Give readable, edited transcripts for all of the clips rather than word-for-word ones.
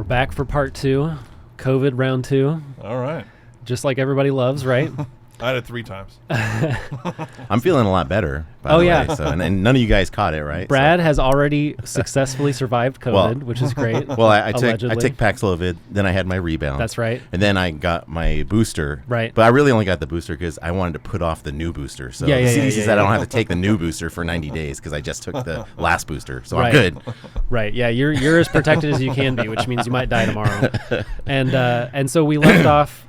back for part 2, COVID round 2. All right. Just like everybody loves, right? I had it 3 times. I'm feeling a lot better, by the way. So, and none of you guys caught it, right? Brad has already successfully survived COVID, which is great. Well, I took Paxlovid, then I had my rebound. That's right. And then I got my booster. Right. But I really only got the booster because I wanted to put off the new booster. So the CDC said I don't have to take the new booster for 90 days because I just took the last booster. So I'm good. Right. Yeah, you're as protected as you can be, which means you might die tomorrow. And so we left off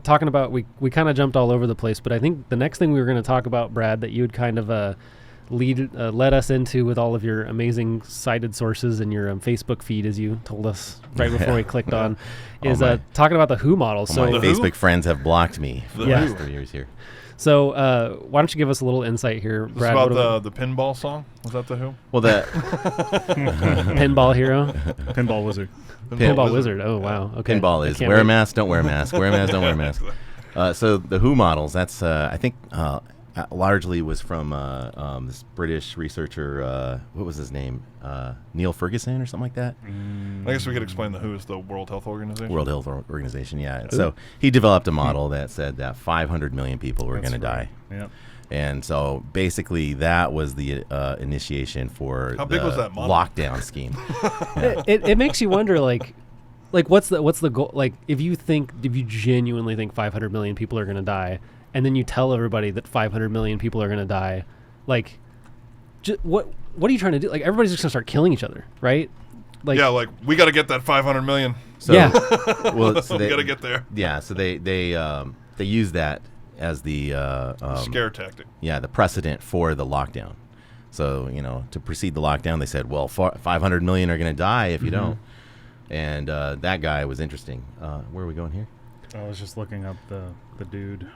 talking about, we kind of jumped all over the place, but I think the next thing we were going to talk about, Brad, that you would kind of led us into with all of your amazing cited sources and your Facebook feed, as you told us right before we clicked on, is talking about the WHO models. So my Facebook friends have blocked me for the last 3 years here. So why don't you give us a little insight here, Brad? It's about the pinball song? Was that the Who? Well, the Pinball hero? Pinball wizard. Pinball wizard. Oh, wow. Okay. Pinball is wear a mask, don't wear a mask. Wear a mask, don't wear a mask. So the WHO models, that's, I think, largely was from this British researcher, what was his name? Neil Ferguson or something like that? I guess we could explain the WHO is the World Health Organization. World Health Organization, yeah. So he developed a model that said that 500 million people were going to die. Yep. And so basically that was the initiation for How big was that model? Lockdown scheme. It makes you wonder, like what's the goal? Like if you genuinely think 500 million people are going to die, and then you tell everybody that 500 million people are going to die, like what are you trying to do? Like everybody's just going to start killing each other, right? Like, yeah, like we got to get that 500 million. So, well, so we got to get there. Yeah, so they use that as the scare tactic. Yeah, the precedent for the lockdown. So, to precede the lockdown, they said, well, 500 million are going to die if you don't. And that guy was interesting. Where are we going here? I was just looking up the dude.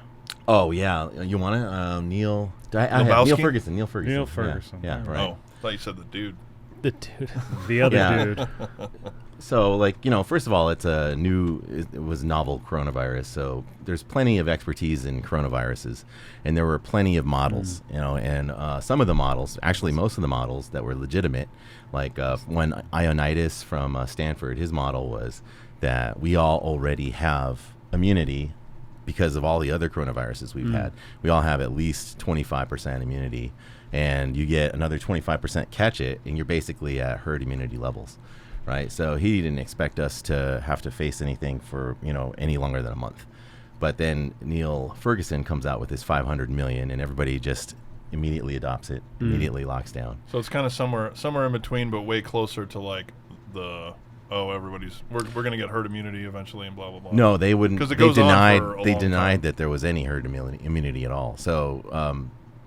Oh, yeah. You want it? Neil Ferguson. Neil Ferguson. Yeah, right. Oh, I thought you said the dude. The dude. The other dude. So, first of all, it was novel coronavirus. So there's plenty of expertise in coronaviruses, and there were plenty of models, and some of the models, actually most of the models that were legitimate, like when Ioannidis from Stanford, his model was that we all already have immunity because of all the other coronaviruses we've had. We all have at least 25% immunity, and you get another 25% catch it, and you're basically at herd immunity levels, right? So he didn't expect us to have to face anything for, any longer than a month. But then Neil Ferguson comes out with his 500 million, and everybody just immediately adopts it, immediately locks down. So it's kind of somewhere in between, but way closer to like the... we're going to get herd immunity eventually and blah, blah, blah. No, they wouldn't. Because it goes on for a They long denied time. that there was any herd immunity at all. So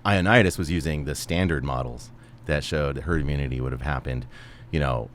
Ioannidis was using the standard models that showed herd immunity would have happened. The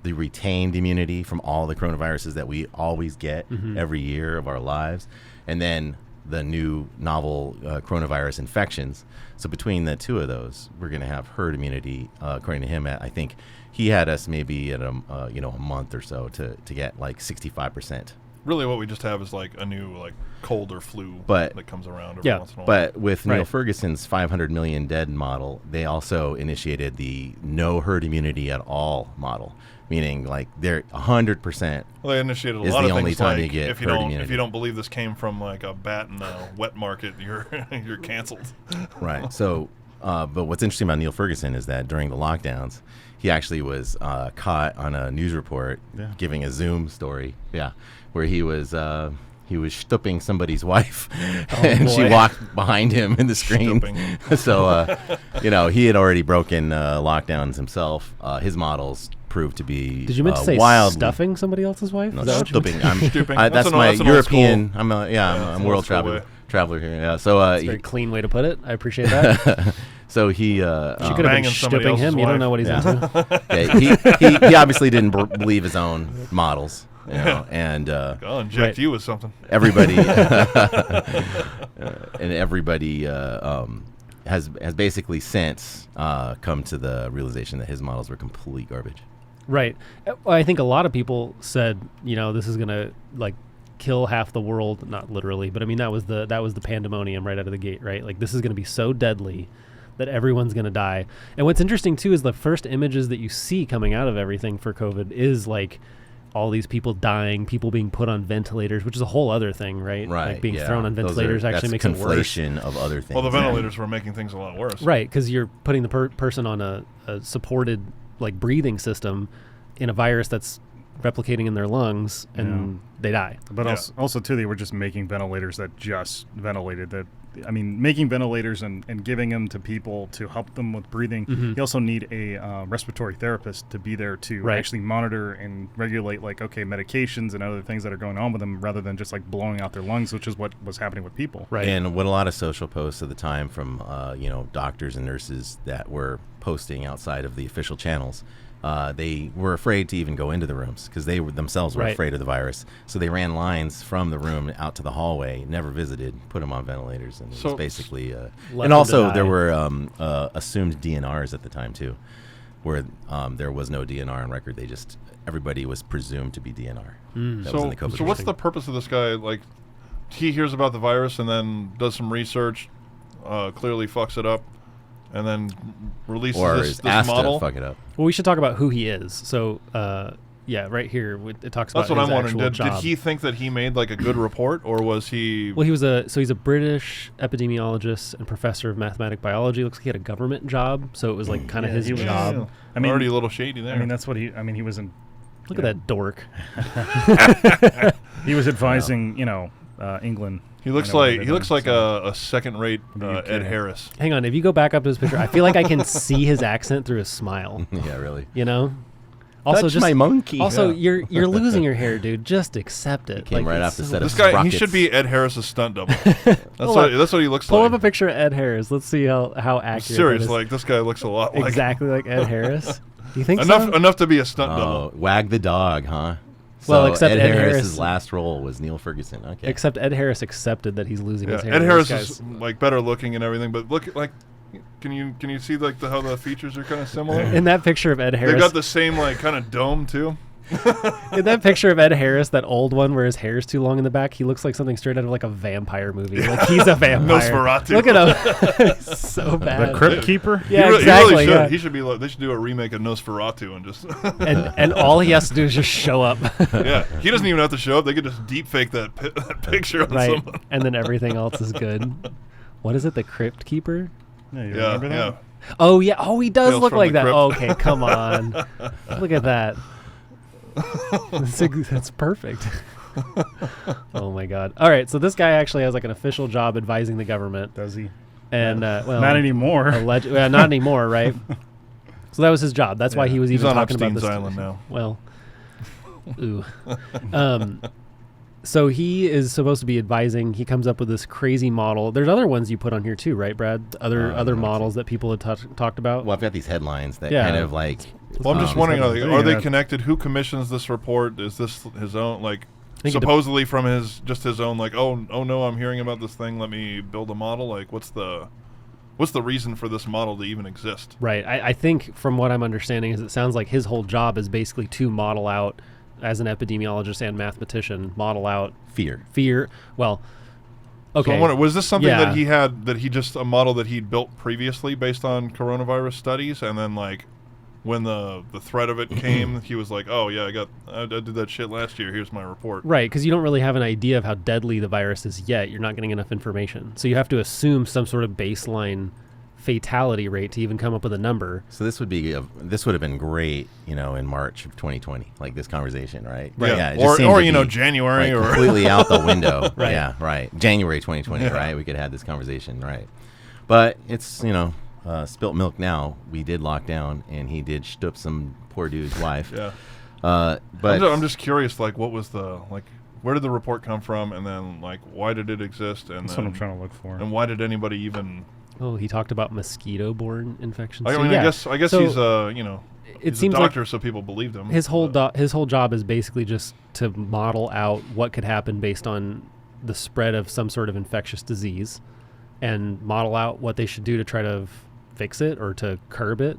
retained immunity from all the coronaviruses that we always get every year of our lives, and then the new novel coronavirus infections. So between the two of those, we're going to have herd immunity, according to him. I think he had us maybe at a month or so to get like 65%. Really, what we just have is like a new cold or flu that comes around every once in a while. But with Neil Ferguson's 500 million dead model, they also initiated the no herd immunity at all model, meaning like they're 100%. Well, they initiated a lot of things like if you don't believe this came from like a bat in a wet market, you're canceled. Right. So, but what's interesting about Neil Ferguson is that during the lockdowns, he actually was caught on a news report giving a Zoom story. Yeah. Where he was stooping somebody's wife, and she walked behind him in the screen. So, he had already broken lockdowns himself. His models proved to be Did you mean to say stuffing somebody else's wife? No, stooping. Stooping. That's my European. I'm a world traveler here. Yeah. So that's a very clean way to put it. I appreciate that. So he she could have been stooping him. You don't know what he's into. Yeah, he obviously didn't believe his own models. And I'll inject you with something. Everybody has basically since come to the realization that his models were complete garbage. Right. I think a lot of people said, this is gonna kill half the world. Not literally, but I mean that was the pandemonium right out of the gate, right? Like this is gonna be so deadly that everyone's going to die. And what's interesting too is the first images that you see coming out of everything for COVID is like all these people dying, people being put on ventilators, which is a whole other thing, right? Right. Like being thrown on ventilators actually makes it worse. Conflation of other things. Well, the ventilators were making things a lot worse. Right, because you're putting the person on a supported like breathing system in a virus that's replicating in their lungs, and they die. But also too, they were just making ventilators that just ventilated. That I mean, making ventilators and giving them to people to help them with breathing. Mm-hmm. You also need a respiratory therapist to be there to actually monitor and regulate, like, okay, medications and other things that are going on with them, rather than just like blowing out their lungs, which is what was happening with people. Right. And what a lot of social posts at the time from doctors and nurses that were posting outside of the official channels. They were afraid to even go into the rooms because they themselves were afraid of the virus. So they ran lines from the room out to the hallway, never visited, put them on ventilators, and it was basically. And also there were assumed DNRs at the time too, where there was no DNR on record. Everybody was presumed to be DNR. That was in the COVID so what's the purpose of this guy? Like, he hears about the virus and then does some research, clearly fucks it up, and then releases or this is asked model. to fuck it up. Well, we should talk about who he is. So, right here, it talks about That's what his I'm wondering. actual Did job. he think that he made like a good report, or was he? Well, he's a British epidemiologist and professor of mathematic biology. Looks like he had a government job, so it was like kind of his job. Yeah. I mean, already a little shady there. I mean, that's what he. I mean, he was in. Look at that dork. He was advising, England. He looks like a second-rate Ed Harris. Hang on, if you go back up to his picture, I feel like I can see his accent through his smile. Yeah, really. You know. Also, Touch my monkey. Also, you're losing your hair, dude. Just accept it. Came right off the set of This guy, Sprockets. he should be Ed Harris's stunt double. That's what he looks Pull like. up a picture of Ed Harris. Let's see how accurate. Serious, that is. like this guy looks a lot like exactly like Ed Harris. You think enough to be a stunt double. Oh, Wag the dog, huh? Well, So except Ed Ed Harris's Harris- last role was Neil Ferguson. Okay. Except Ed Harris accepted that he's losing his hair. Ed Harris This is guy's- like better looking and everything, but look like. Can you see like how the features are kind of similar? in that picture of Ed Harris. They've got the same like kind of dome too. In that picture of Ed Harris, that old one where his hair's too long in the back, he looks like something straight out of like a vampire movie. Like he's a vampire. Nosferatu. Look at him. So bad. The Crypt Keeper. Yeah, he exactly. really should. Yeah. He should be. They should do a remake of Nosferatu and just. And all he has to do is just show up. Yeah, he doesn't even have to show up. They could just deep fake that picture on Right. someone. And then everything else is good. What is it? The Crypt Keeper? Yeah, you Yeah, remember that? yeah. Oh yeah. Oh, he does Tales look from like the that. Crypt. Okay, come on. Look at that. That's perfect. Oh my god. All right, so this guy actually has like an official job advising the government, Does he? and well, Not anymore. not anymore, right? So that was his job. That's why he was He's even on talking Epstein's about this. Island now. Well, ooh. So he is supposed to be advising. He comes up with this crazy model. There's other ones you put on here too, right, Brad? Other models that people had talked about. Well, I've got these headlines that Yeah. kind of like. Well, I'm just wondering, are they Yeah. connected? Who commissions this report? Is this his own, like, think it supposedly from his own, like, oh no, I'm hearing about this thing. Let me build a model. Like, what's the reason for this model to even exist? Right. I think from what I'm understanding is it sounds like his whole job is basically to model out, as an epidemiologist and mathematician, model out Fear. Well, So okay. I wonder, was this something Yeah. that he had, a model that he'd built previously based on coronavirus studies, and then like when the threat of it came, he was like, oh yeah, I did that shit last year. Here's my report. Right, because you don't really have an idea of how deadly the virus is yet. You're not getting enough information. So you have to assume some sort of baseline fatality rate to even come up with a number. So this would have been great, in March of 2020, like this conversation, right? Right. Yeah. It just seemed Or to be, January like, or completely out the window. Right. Yeah. Right. January 2020. Yeah. Right. We could have this conversation. Right. But it's spilt milk now. We did lock down, and he did shtup some poor dude's wife. yeah. But I'm just curious, like, what was where did the report come from, and then like why did it exist, and That's then, what I'm trying to look for. and why did anybody even? Oh, he talked about mosquito-borne infections. I So, mean, yeah. I guess So he's it he's seems a like doctor, so people believed him. his whole job is basically just to model out what could happen based on the spread of some sort of infectious disease, and model out what they should do to try to fix it or to curb it.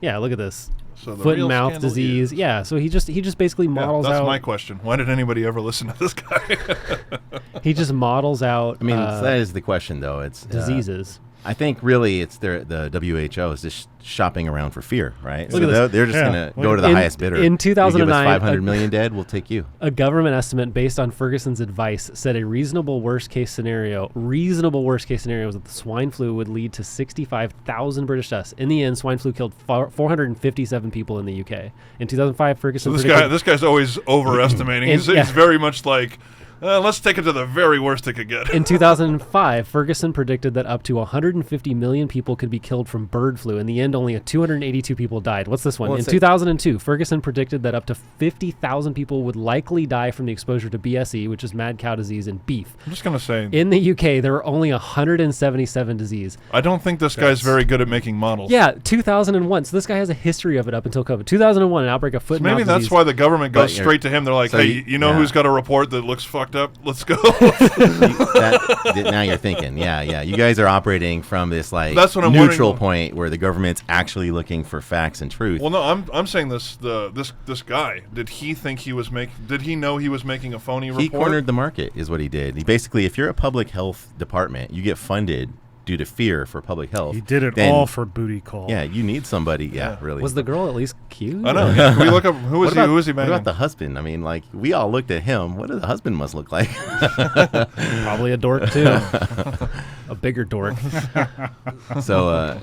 Yeah, look at this. So the Foot real and mouth scandal disease. is- Yeah, so he just basically models that's out. my question. Why did anybody ever listen to this guy? He just models out. I mean, that is the question, though. It's diseases. I think really it's the WHO is just shopping around for fear, right? Look So at this. they're just going to go to the highest bidder. In You 2009, give us 500 million dead, we'll take you. a government estimate based on Ferguson's advice said a reasonable worst case scenario was that the swine flu would lead to 65,000 British deaths. In the end, swine flu killed 457 people in the UK. In 2005, Ferguson So predicted this guy's always overestimating. And- He's yeah. very much like, let's take it to the very worst it could get. In 2005, Ferguson predicted that up to 150 million people could be killed from bird flu. In the end, only 282 people died. What's this one? Well, In 2002, Ferguson predicted that up to 50,000 people would likely die from the exposure to BSE, which is mad cow disease, in beef. I'm just going to say, In the UK, there were only 177 disease. I don't think this guy's very good at making models. Yeah, 2001. So this guy has a history of it up until COVID. 2001, an outbreak of foot and Maybe mouth that's disease. why the government goes But you're- straight to him. They're like, so hey, you know yeah. who's got a report that looks fucked up? Let's go. Now you're thinking, yeah. You guys are operating from this like That's what I'm neutral wondering. point where the government's actually looking for facts and truth. Well, no, I'm saying this guy, did he know he was making a phony report? He cornered the market, is what he did. He basically, if you're a public health department, you get funded due to fear for public health. He did it then, all for booty call. Yeah, you need somebody. Yeah, Yeah. really. Was the girl at least cute? I know. Can we look up who is he What banging? about the husband? I mean, like we all looked at him. What does the husband must look like? Probably a dork, too. A bigger dork. So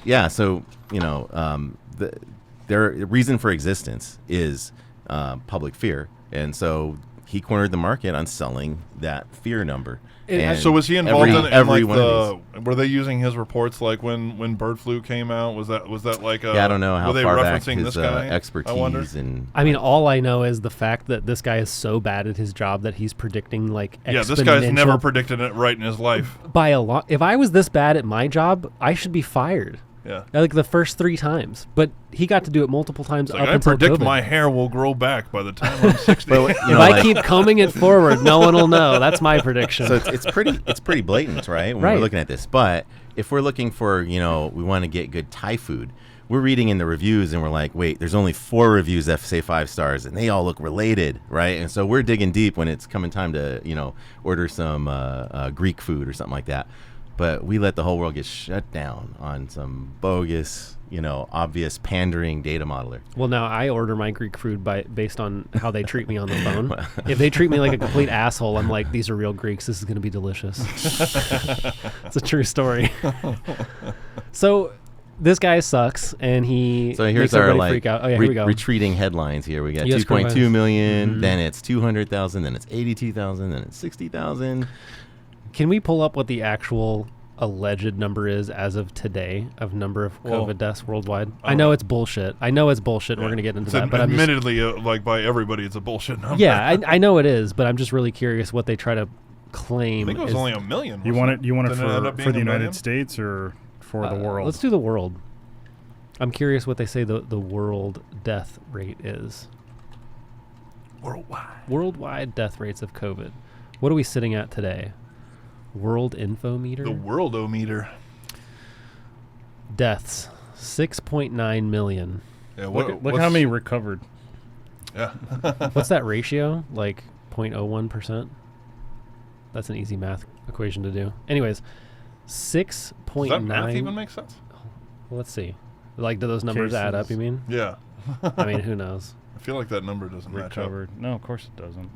their reason for existence is public fear, and so he cornered the market on selling that fear number. And So was he involved in every like one of these? were they using his reports like when bird flu came out? Was that like Yeah, I don't know how were they far back referencing his this guy? I wonder. expertise and I mean, all I know is the fact that this guy is so bad at his job that he's predicting like Yeah, this guy's never exponential- predicted it right in his life. by a lot. If I was this bad at my job, I should be fired. Yeah. Like the first 3 times, but he got to do it multiple times Like, up I until predict COVID. my hair will grow back by the time I'm 60. But, If I keep combing it forward, no one will know. That's my prediction. so it's pretty blatant, right? When Right. we're looking at this. But if we're looking for, we want to get good Thai food, we're reading in the reviews and we're like, wait, there's only 4 reviews that say 5 stars and they all look related, right? And so we're digging deep when it's coming time to, order some Greek food or something like that. But we let the whole world get shut down on some bogus, obvious pandering data modeler. Well, now I order my Greek food based on how they treat me on the phone. If they treat me like a complete asshole, I'm like, these are real Greeks. This is going to be delicious. It's a true story. So this guy sucks, and he So here's makes our everybody freak out. Oh yeah, here we go. retreating headlines here. We got US 2.2 million, Mhm. then it's 200,000, then it's 82,000, then it's 60,000. Can we pull up what the actual alleged number is as of today of number of Well, COVID deaths worldwide? I know it's bullshit. We're going to get into that, but I'm just, admittedly, like by everybody, it's a bullshit number. yeah, I know it is, but I'm just really curious what they try to I claim. think it was is- only 1 million. You want it? You want it Didn't end up for being the 1 million? United States or for the world? Let's do the world. I'm curious what they say the world death rate is. Worldwide. Worldwide death rates of COVID. What are we sitting at today? World Infometer? The worldometer. Deaths. 6.9 million. Yeah. Look how many recovered. Yeah. What's that ratio? Like 0.01%? That's an easy math equation to do. Anyways, 6.9. Does that math even make sense? Let's see. Like, do those numbers add up, you mean? Yeah. I mean, who knows? I feel like that number doesn't match up. Recovered. No, of course it doesn't.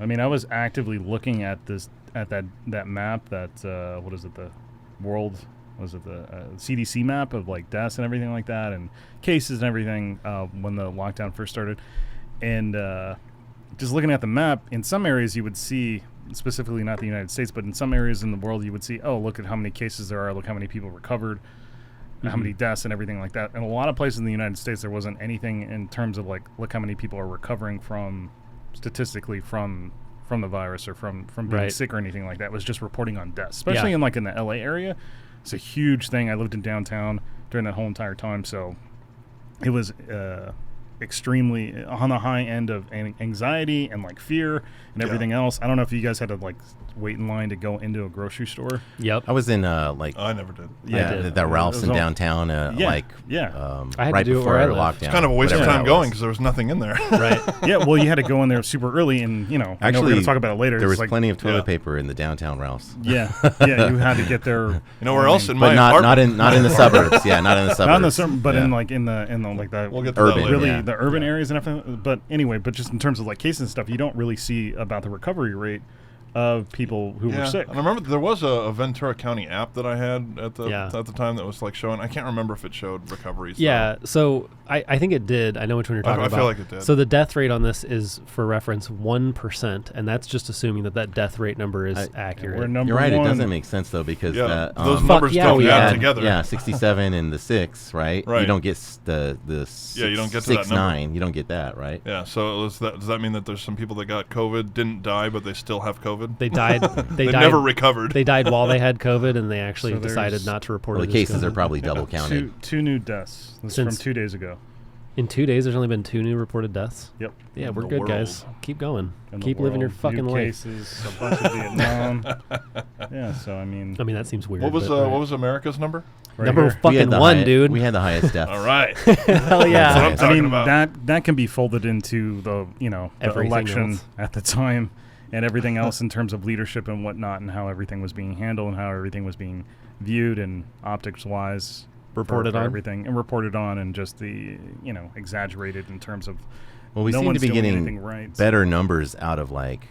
I mean, I was actively looking at that map. That what is it? The world was it the CDC map of like deaths and everything like that, and cases and everything when the lockdown first started, and just looking at the map, in some areas you would see, specifically not the United States, but in some areas in the world you would see, oh, look at how many cases there are, look how many people recovered. How many deaths and everything like that. And a lot of places in the United States, there wasn't anything in terms of like, look how many people are recovering from, statistically from the virus or from being Right. sick or anything like that. It was just reporting on deaths, especially in the LA area. It's a huge thing. I lived in downtown during that whole entire time, so it was extremely on the high end of anxiety and like fear and everything else. I don't know if you guys had to like wait in line to go into a grocery store. Yep. I was in like I never did. that Ralph's in downtown. I I had right to do it before where I lived. lockdown. It's kind of a waste of whatever time that going was. because there was nothing in there. Right. Yeah, well, you had to go in there super early, and I know we're Actually, going to talk about it later. There was It's like, plenty of toilet Yeah. paper in the downtown Ralph's. Yeah, you had to get there. You know where else? In But my not apartment. not in the suburbs. Yeah, not in the suburbs. Not in the summer, but Yeah. in the like the We'll get to Urban, that later. really yeah. the urban areas and everything. But anyway, but just in terms of like cases and stuff, you don't really see about the recovery rate of people who were sick. And I remember there was a Ventura County app that I had at the time that was like showing. I can't remember if it showed recoveries. Yeah, so I think it did. I know which one you're talking I about. feel like it did. So the death rate on this is, for reference, 1%, and that's just assuming that death rate number is accurate. We're number You're right. one. It doesn't make sense though because Yeah, that, those numbers yeah, don't we add had- together. Yeah, 67 and the 6, right? Right. You don't get the Yeah, you don't get to that 6 number. 9. You don't get that, right? Yeah. So does that mean that there's some people that got COVID, didn't die, but they still have COVID? They died. They They died. never recovered. They died while they had COVID, and they actually So there's- decided not to report Well, it. the as cases are COVID. probably double counted. two new deaths. This is from Since- 2 days ago. In 2 days, there's only been 2 new reported deaths. Yep. Yeah, In we're the good, world. guys. Keep going. In the Keep living your world, fucking new life. cases, a bunch of Vietnam. Yeah, so I mean, I mean, that seems weird. What was but, what was America's number? right number here. We had fucking the one, high- dude? We had the highest deaths. All right. Hell That's what yeah. I'm I talking mean about. that can be folded into the the Everything election else. at the time and everything else in terms of leadership and whatnot and how everything was being handled and how everything was being viewed and optics wise Reported on. everything and reported on and just the exaggerated in terms of Well, we no seem one's to be doing getting anything right. better numbers out of like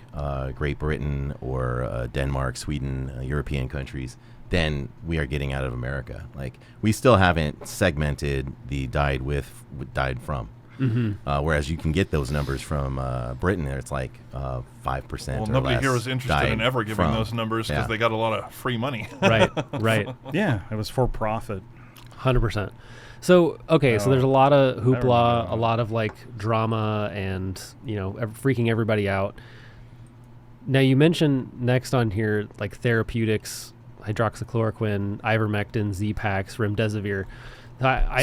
Great Britain or Denmark, Sweden, European countries than we are getting out of America. Like we still haven't segmented the died with died from. Mm-hmm. Whereas you can get those numbers from Britain, it's like 5% Well, or nobody less here was interested died in ever giving from. those numbers because Yeah. they got a lot of free money. Right, right. Yeah, it was for profit. 100%. So, okay, so No. there's a lot of remember hoopla, that. a lot of like drama and, freaking everybody out. Now, you mentioned next on here, like therapeutics, hydroxychloroquine, ivermectin, Z-Pax, remdesivir.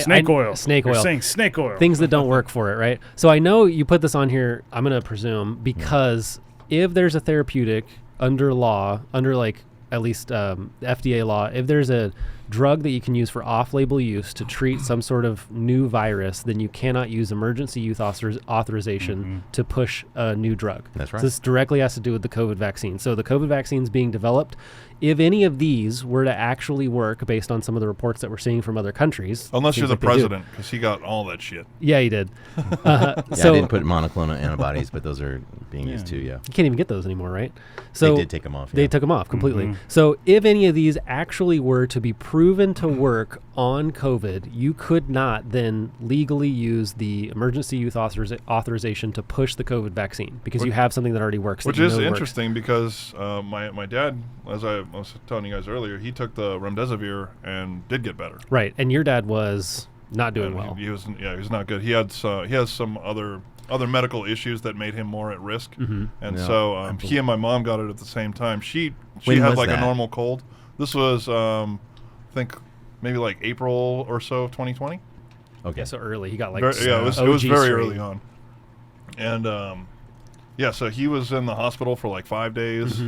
Snake oil. Snake You're oil. saying snake oil. Things that don't work for it, right? So I know you put this on here, I'm going to presume, because if there's a therapeutic under law, under like at least FDA law, if there's a drug that you can use for off-label use to treat some sort of new virus, then you cannot use emergency use authorization to push a new drug. That's right. So this directly has to do with the COVID vaccine. So the COVID vaccines being developed, if any of these were to actually work based on some of the reports that we're seeing from other countries. Unless seems you're the like they do. president, because he got all that shit. Yeah, he did. Yeah, So I didn't put monoclonal antibodies, but those are being used too. Yeah, you can't even get those anymore, right? So they did take them off. They yeah. took them off completely. So if any of these actually were to be proven to work on COVID, you could not then legally use the emergency use authorization to push the COVID vaccine because you have something that already works. Which that you is know works. interesting because my dad, as I was telling you guys earlier, he took the remdesivir and did get better. Right, and your dad was not doing And well. He was not good. He has some other medical issues that made him more at risk, and Yeah. so he and my mom got it at the same time. She When had was like that? a normal cold. This was I think maybe like April or so of 2020. Okay. Yeah, so early. He got like It was OG very straight. early on, and so he was in the hospital for like 5 days.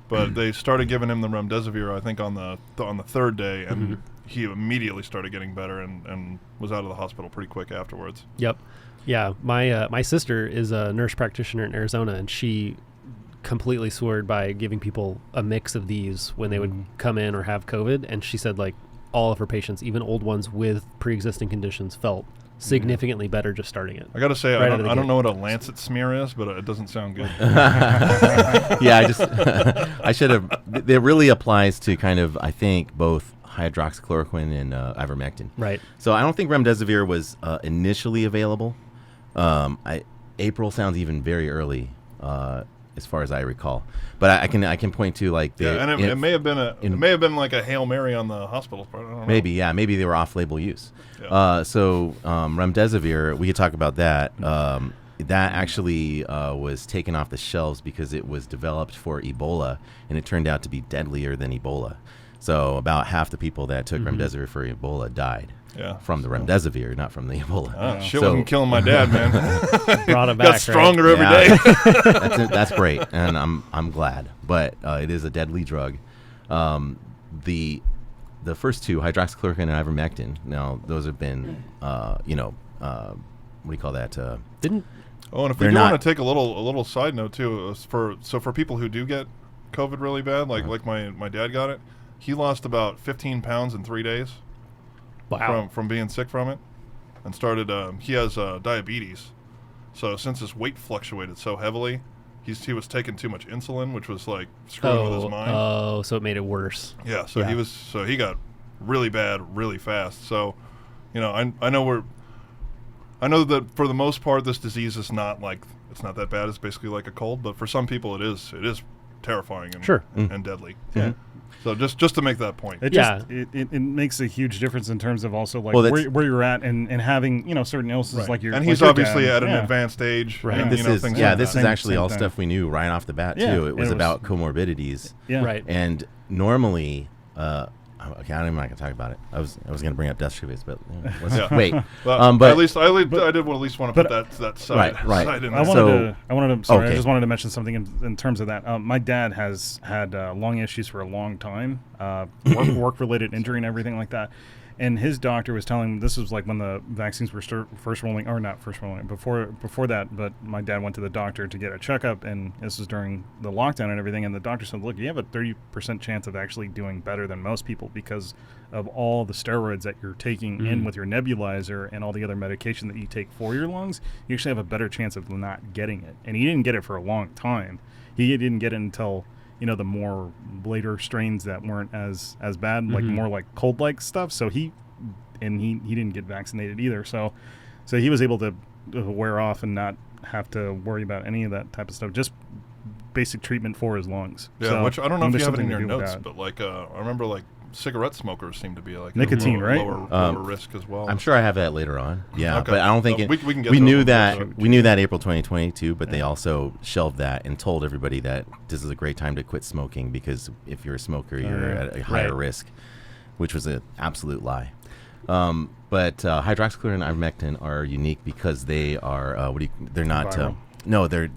But they started giving him the remdesivir, I think, on the third day, and he immediately started getting better and was out of the hospital pretty quick afterwards. Yep. Yeah, my sister is a nurse practitioner in Arizona, and she completely swore by giving people a mix of these when they would come in or have COVID, and she said like all of her patients, even old ones with pre-existing conditions, felt significantly better just starting it. I got to say, Right I out of the don't gate. know what a Lancet smear is, but it doesn't sound good. Yeah, I should have. It really applies to kind of, I think, both hydroxychloroquine and ivermectin. Right. So I don't think remdesivir was initially available. April sounds even very early, as far as I recall. But I can point to like the. Yeah, and it may have been like a Hail Mary on the hospital part. I don't know. Maybe they were off-label use. Yeah. So remdesivir, we could talk about that. That actually was taken off the shelves because it was developed for Ebola, and it turned out to be deadlier than Ebola. So about half the people that took remdesivir for Ebola died. Yeah. from the remdesivir, not from the Ebola. Oh, shit So- wasn't killing my dad, man. Brought it back. Got stronger every Yeah. day. That's great, and I'm glad. But it is a deadly drug. The first two, hydroxychloroquine and ivermectin. Now those have been, what do you call that? Didn't Oh, and if we They're do want not- to take a little side note too, for people who do get COVID really bad, like my dad got it, he lost about 15 pounds in 3 days from being sick from it, and started. He has diabetes, so since his weight fluctuated so heavily, he was taking too much insulin, which was like screwing with his mind. Oh, so it made it worse. Yeah, so Yeah. he got really bad really fast. So, I know that for the most part this disease is not it's not that bad. It's basically like a cold, but for some people it is terrifying and Sure. and deadly. Yeah. So just to make that point. It makes a huge difference in terms of also like Well, where you're at and having certain illnesses Right. like your and like he's your obviously dad. at an Yeah. advanced age. Right. And, This is things yeah. like This that. is actually Same all thing. stuff we knew right off the bat Yeah, too. It was it was- about comorbidities. Yeah. Right. And normally, okay, I'm not gonna talk about it. I was gonna bring up death certificates, but let's Yeah. wait. But but at least I did at least want to put but- that side Right. side in I there. wanted to. Sorry, I okay. just wanted to mention something in terms of that. My dad has had lung issues for a long time, work related injury and everything like that. And his doctor was telling him, this was like when the vaccines were first rolling, or not first rolling, before that. But my dad went to the doctor to get a checkup, and this was during the lockdown and everything. And the doctor said, "Look, you have a 30% chance of actually doing better than most people because of all the steroids that you're taking in with your nebulizer and all the other medication that you take for your lungs. You actually have a better chance of not getting it." And he didn't get it for a long time. He didn't get it until the more later strains that weren't as bad, like more like cold-like stuff. So he didn't get vaccinated either. So he was able to wear off and not have to worry about any of that type of stuff. Just basic treatment for his lungs. Yeah, So which I don't know if there's you have it in something your to do with notes, that. but I remember cigarette smokers seem to be like Nicotine, right? lower risk as well. I'm sure I have that later on. Yeah, Okay. but I don't think We can get we to knew it. that we knew that April 2022, but they also shelved that and told everybody that this is a great time to quit smoking because if you're a smoker, you're at a higher risk, which was an absolute lie. But hydroxychloroquine and ivermectin are unique because they are they're not Viral. no they're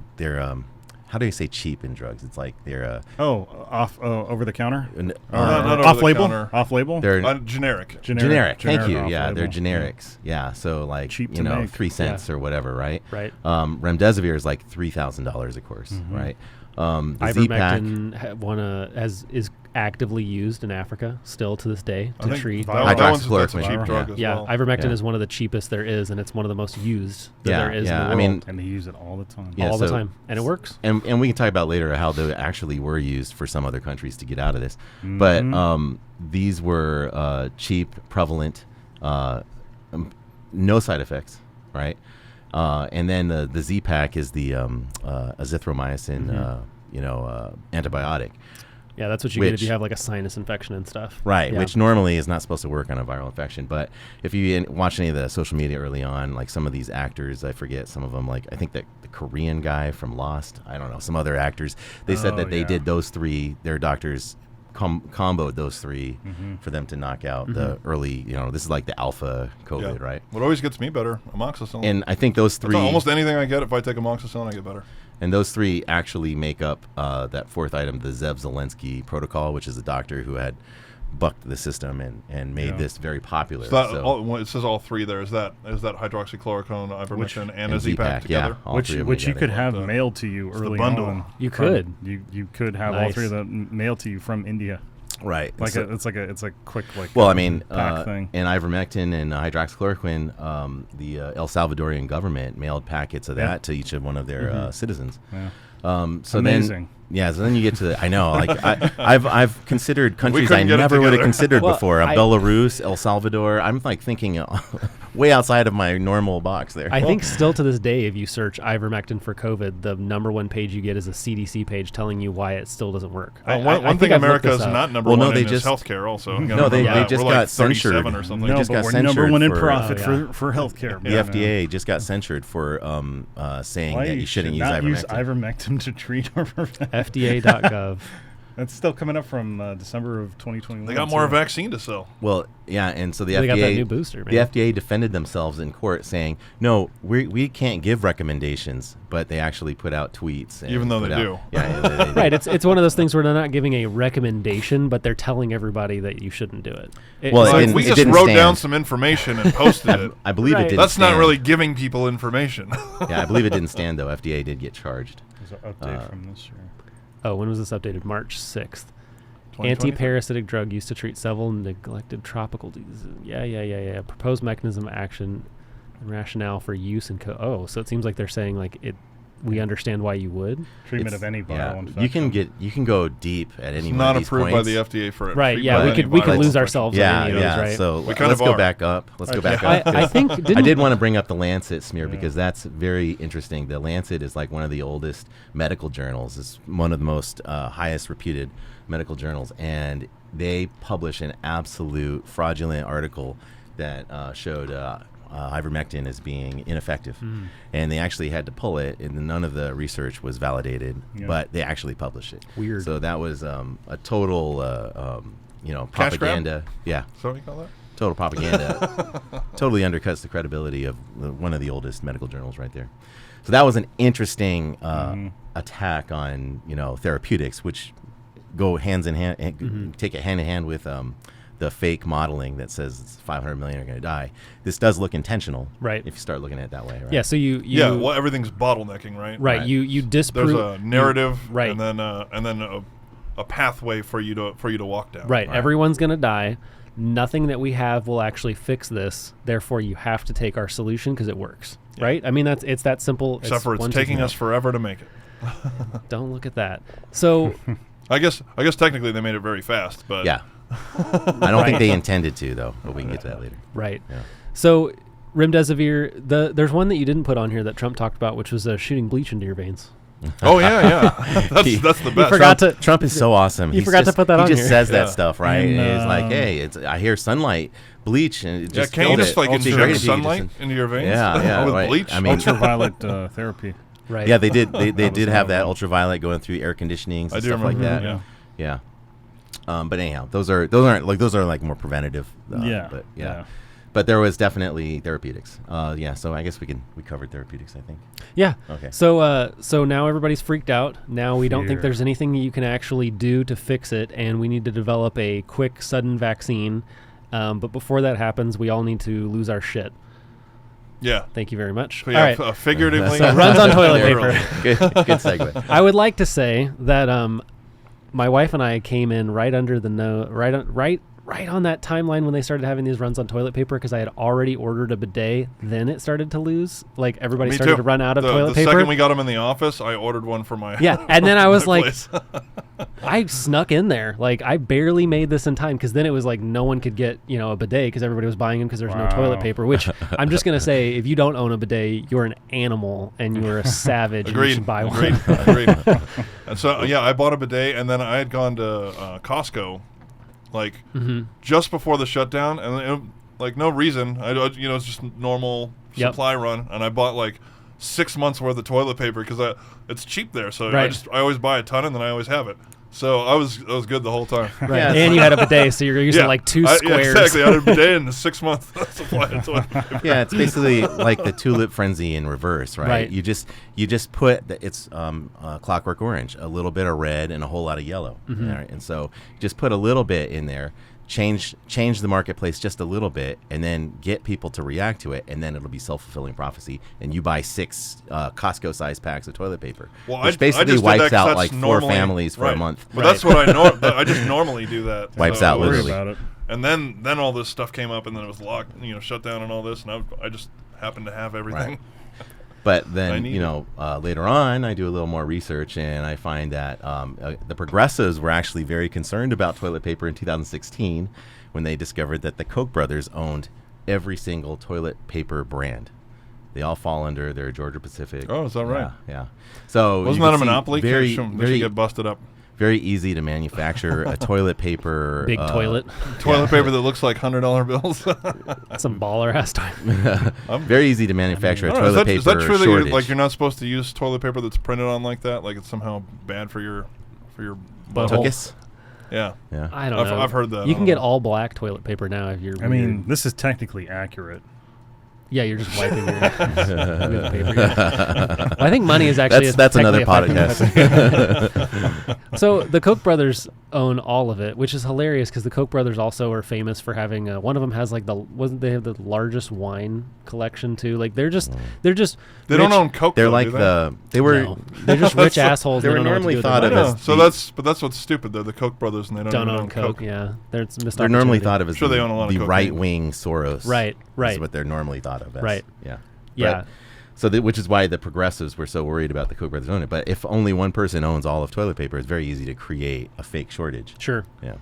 how do you say cheap in drugs? It's like they're Over the counter, not off over the label, counter. off label. they're Generic. generic. Thank you. off Yeah, they're label. generics. Yeah, so like Cheap to make. 3 cents or whatever, right? Right. Remdesivir is like $3,000 a course, right? The Z-Pack, Ivermectin is actively used in Africa still to this day I to think treat. that's a Hydroxychloroquine. cheap drug as Yeah, well. ivermectin Yeah. is one of the cheapest there is, and it's one of the most used that Yeah, there is yeah, in the I world. mean, And they use it all the time. Yeah, all the so- time, and it works. and we can talk about later how they actually were used for some other countries to get out of this. But these were cheap, prevalent, no side effects, right? And then the Z-Pack is the azithromycin, antibiotic. Yeah, that's what you get if Which- you have like a sinus infection and stuff. Right, Yeah. which normally is not supposed to work on a viral infection. But if you watch any of the social media early on, like some of these actors, I forget some of them, like I think that the Korean guy from Lost, I don't know, some other actors, they said that they did those three, their doctors comboed those three for them to knock out the early, this is like the alpha COVID, right? What always gets me better, amoxicillin. And I think those So three, almost anything I get, if I take amoxicillin, I get better. and those three actually make up that fourth item, the Zev Zelensky protocol, which is a doctor who had bucked the system and made this very popular. So that, So- when it says all three there. Is that hydroxychloroquine, ivermectin, and a and Z-Pack together? all Which three of them which you together. could have The- mailed to you the early bundle. on. You from- could. You could have all Nice. three of them mailed to you from India. Right. Like So- it's a quick Well, I mean, pack thing. and ivermectin and hydroxychloroquine, the El Salvadorian government mailed packets of Yeah. that to each of one of their citizens. Yeah. So Amazing. so then you get to the, I know, like I've considered countries I couldn't get it never would have together. considered Well, before. Belarus, El Salvador. I'm like thinking way outside of my normal box there. I think still to this day, if you search ivermectin for COVID, the number one page you get is a CDC page telling you why it still doesn't work. One I thing think I've looked America this is up. not number Well, no, one they in is just- healthcare also. No, they We're just like got censored. 37 or something. They No, just but got we're number censored one in for- profit Oh, yeah. for healthcare. The FDA just got censored for saying Why that you shouldn't use not ivermectin. use ivermectin to treat or prevent. FDA.gov. That's still coming up from December of 2021. They got more vaccine to sell. Well, yeah, and so the They FDA, got that new booster, man. the FDA defended themselves in court, saying, "No, we can't give recommendations," but they actually put out tweets, and Even though put they out- do. Yeah, they Right, it's one of those things where they're not giving a recommendation, but they're telling everybody that you shouldn't do it. Well, It's it like didn't- we it just didn't wrote stand. down some information and posted it. I believe Right. it didn't. That's not stand. really giving people information. Yeah, I believe it didn't stand though. FDA did get charged. There's an update from this year. Oh, when was this updated? March 6th. 2020? Anti-parasitic drug used to treat several neglected tropical diseases. Yeah. Proposed mechanism of action and rationale for use and so it seems like they're saying like it. We understand why you would. Treatment It's- of any viral infection. you can go deep at any It's one not of these approved by points. the FDA for it. Right. Yeah. We could lose ourselves. Yeah, in any of yeah. those, right? So We kind let's of go are. back up. Let's go back Okay. up. I 'cause think I did want to bring up the Lancet smear Yeah. because that's very interesting. The Lancet is like one of the oldest medical journals. It's one of the most highest reputed medical journals, and they publish an absolute fraudulent article that showed ivermectin as being ineffective, and they actually had to pull it, and none of the research was validated, Yeah. but they actually published it. Weird. So that was a total, Cash grab? propaganda. Yeah. So what do you call that? Total propaganda. Totally undercuts the credibility of one of the oldest medical journals right there. So that was an interesting attack on therapeutics, which go hands in hand, take it hand in hand with the fake modeling that says it's 500 million are going to die. This does look intentional, Right. if you start looking at it that way. Right? Yeah. So you Yeah, well, everything's bottlenecking, right? right. Right. You disprove. There's a narrative, right. and then a pathway for you to walk down. Right. Everyone's going to die. Nothing that we have will actually fix this. Therefore, you have to take our solution because it works. Yeah. Right. I mean, it's that simple. Except for it's 1, 2, taking 3. us forever to make it. Don't look at that. So I guess technically they made it very fast, but Yeah. I don't think they intended to, though, but we can get to that later. right. Yeah. So remdesivir. There's one that you didn't put on here that Trump talked about, which was shooting bleach into your veins. Oh yeah. That's the best. forgot to- Trump is so awesome. You He's forgot to just- put that on He just here. says Yeah. that stuff, right? And, And he's like, hey, I hear sunlight, bleach, and it Yeah, just can you killed just it. like It'd be great inject if you could sunlight into your veins? Yeah, with right. bleach. I mean- Ultraviolet therapy. Right. Yeah, they did. They did was have one that of them. ultraviolet going through air conditionings I and do stuff like remember that. that, Yeah. But anyhow, those are like more preventative. Yeah. But Yeah. But there was definitely therapeutics. Yeah. So I guess we covered therapeutics, I think. Yeah. Okay. So now everybody's freaked out. Now we don't think Fear. there's anything you can actually do to fix it, and we need to develop a quick, sudden vaccine. But before that happens, we all need to lose our shit. Yeah. Thank you very much. So All right. figuratively. So runs on toilet literally. paper. Good segue. I would like to say that my wife and I came in right under the right on that timeline when they started having these runs on toilet paper because I had already ordered a bidet. Then it started to lose. Like everybody Me started too. to run out of toilet the paper. second we got them in the office, I ordered one for my Yeah, and then I was my like, place. I snuck in there. Like I barely made this in time because then it was like no one could get a bidet because everybody was buying them because there was no toilet Wow. paper. Which I'm just gonna say, if you don't own a bidet, you're an animal and you're a savage. And you Agreed. should buy one. Agreed. And so I bought a bidet, and then I had gone to Costco, like just before the shutdown, and no reason. It's just normal Yep. supply run, and I bought like 6 months worth of toilet paper because it's cheap there. So Right. I always buy a ton, and then I always have it. So I was good the whole time. Right. Yeah, it's And you had a bidet, so you're using like two squares. Yeah, exactly. I had a bidet in the 6 month supply of toilet paper. Yeah, it's basically like the tulip frenzy in reverse, right? Right. You just put it's Clockwork Orange, a little bit of red and a whole lot of yellow, all right? And so you just put a little bit in there, change the marketplace just a little bit, and then get people to react to it, and then it'll be self-fulfilling prophecy. And you buy 6 Costco-sized packs of toilet paper, Well, which I basically just did that wipes 'cause out that's like 4 normally- families for a right. month. But that's what I just normally do that. Wipes So out it was- Worry literally. about it. And then all this stuff came up, and then it was locked, shut down, and all this, and I just happened to have everything. Right. But I then, need later on, I do a little more research, and I find that the progressives were actually very concerned about toilet paper in 2016 when they discovered that the Koch brothers owned every single toilet paper brand. They all fall under their Georgia Pacific. Oh, is that right? Yeah. So Wasn't you that a can see monopoly? Very, They should very, get busted up. very easy to manufacture a toilet paper. Big toilet. Toilet paper that looks like $100 bills. That's some baller ass time. Very easy to manufacture I a don't know, toilet paper is that true that shortage. you're not supposed to use toilet paper that's printed on like that? Like it's somehow bad for your for your Butthole. Tuchus? Yeah. Yeah. I don't know. I've heard that. You I can don't get know. all black toilet paper now if you're. I mean, weird. this is technically accurate. Yeah, you're just wiping your with paper. Yeah. Well, I think money is actually That's another technically podcast. So the Koch brothers own all of it, which is hilarious because the Koch brothers also are famous for having one of them has like they have the largest wine collection too. Like they're just They rich- don't own Coke. They're though, like do they? they're just rich assholes. they were don't know what to normally do with thought their of money. as Yeah, so the- that's what's stupid. They're the Koch brothers, and they don't even own Coke. Yeah, there's missed They're normally opportunity. thought of as Sure, they own a lot of the cocaine. right-wing Soros. Right. Is what they're normally thought of as. Right. Yeah. Yeah. But- so which is why the progressives were so worried about the Koch brothers owning it. But if only one person owns all of toilet paper, it's very easy to create a fake shortage. Sure. Yeah.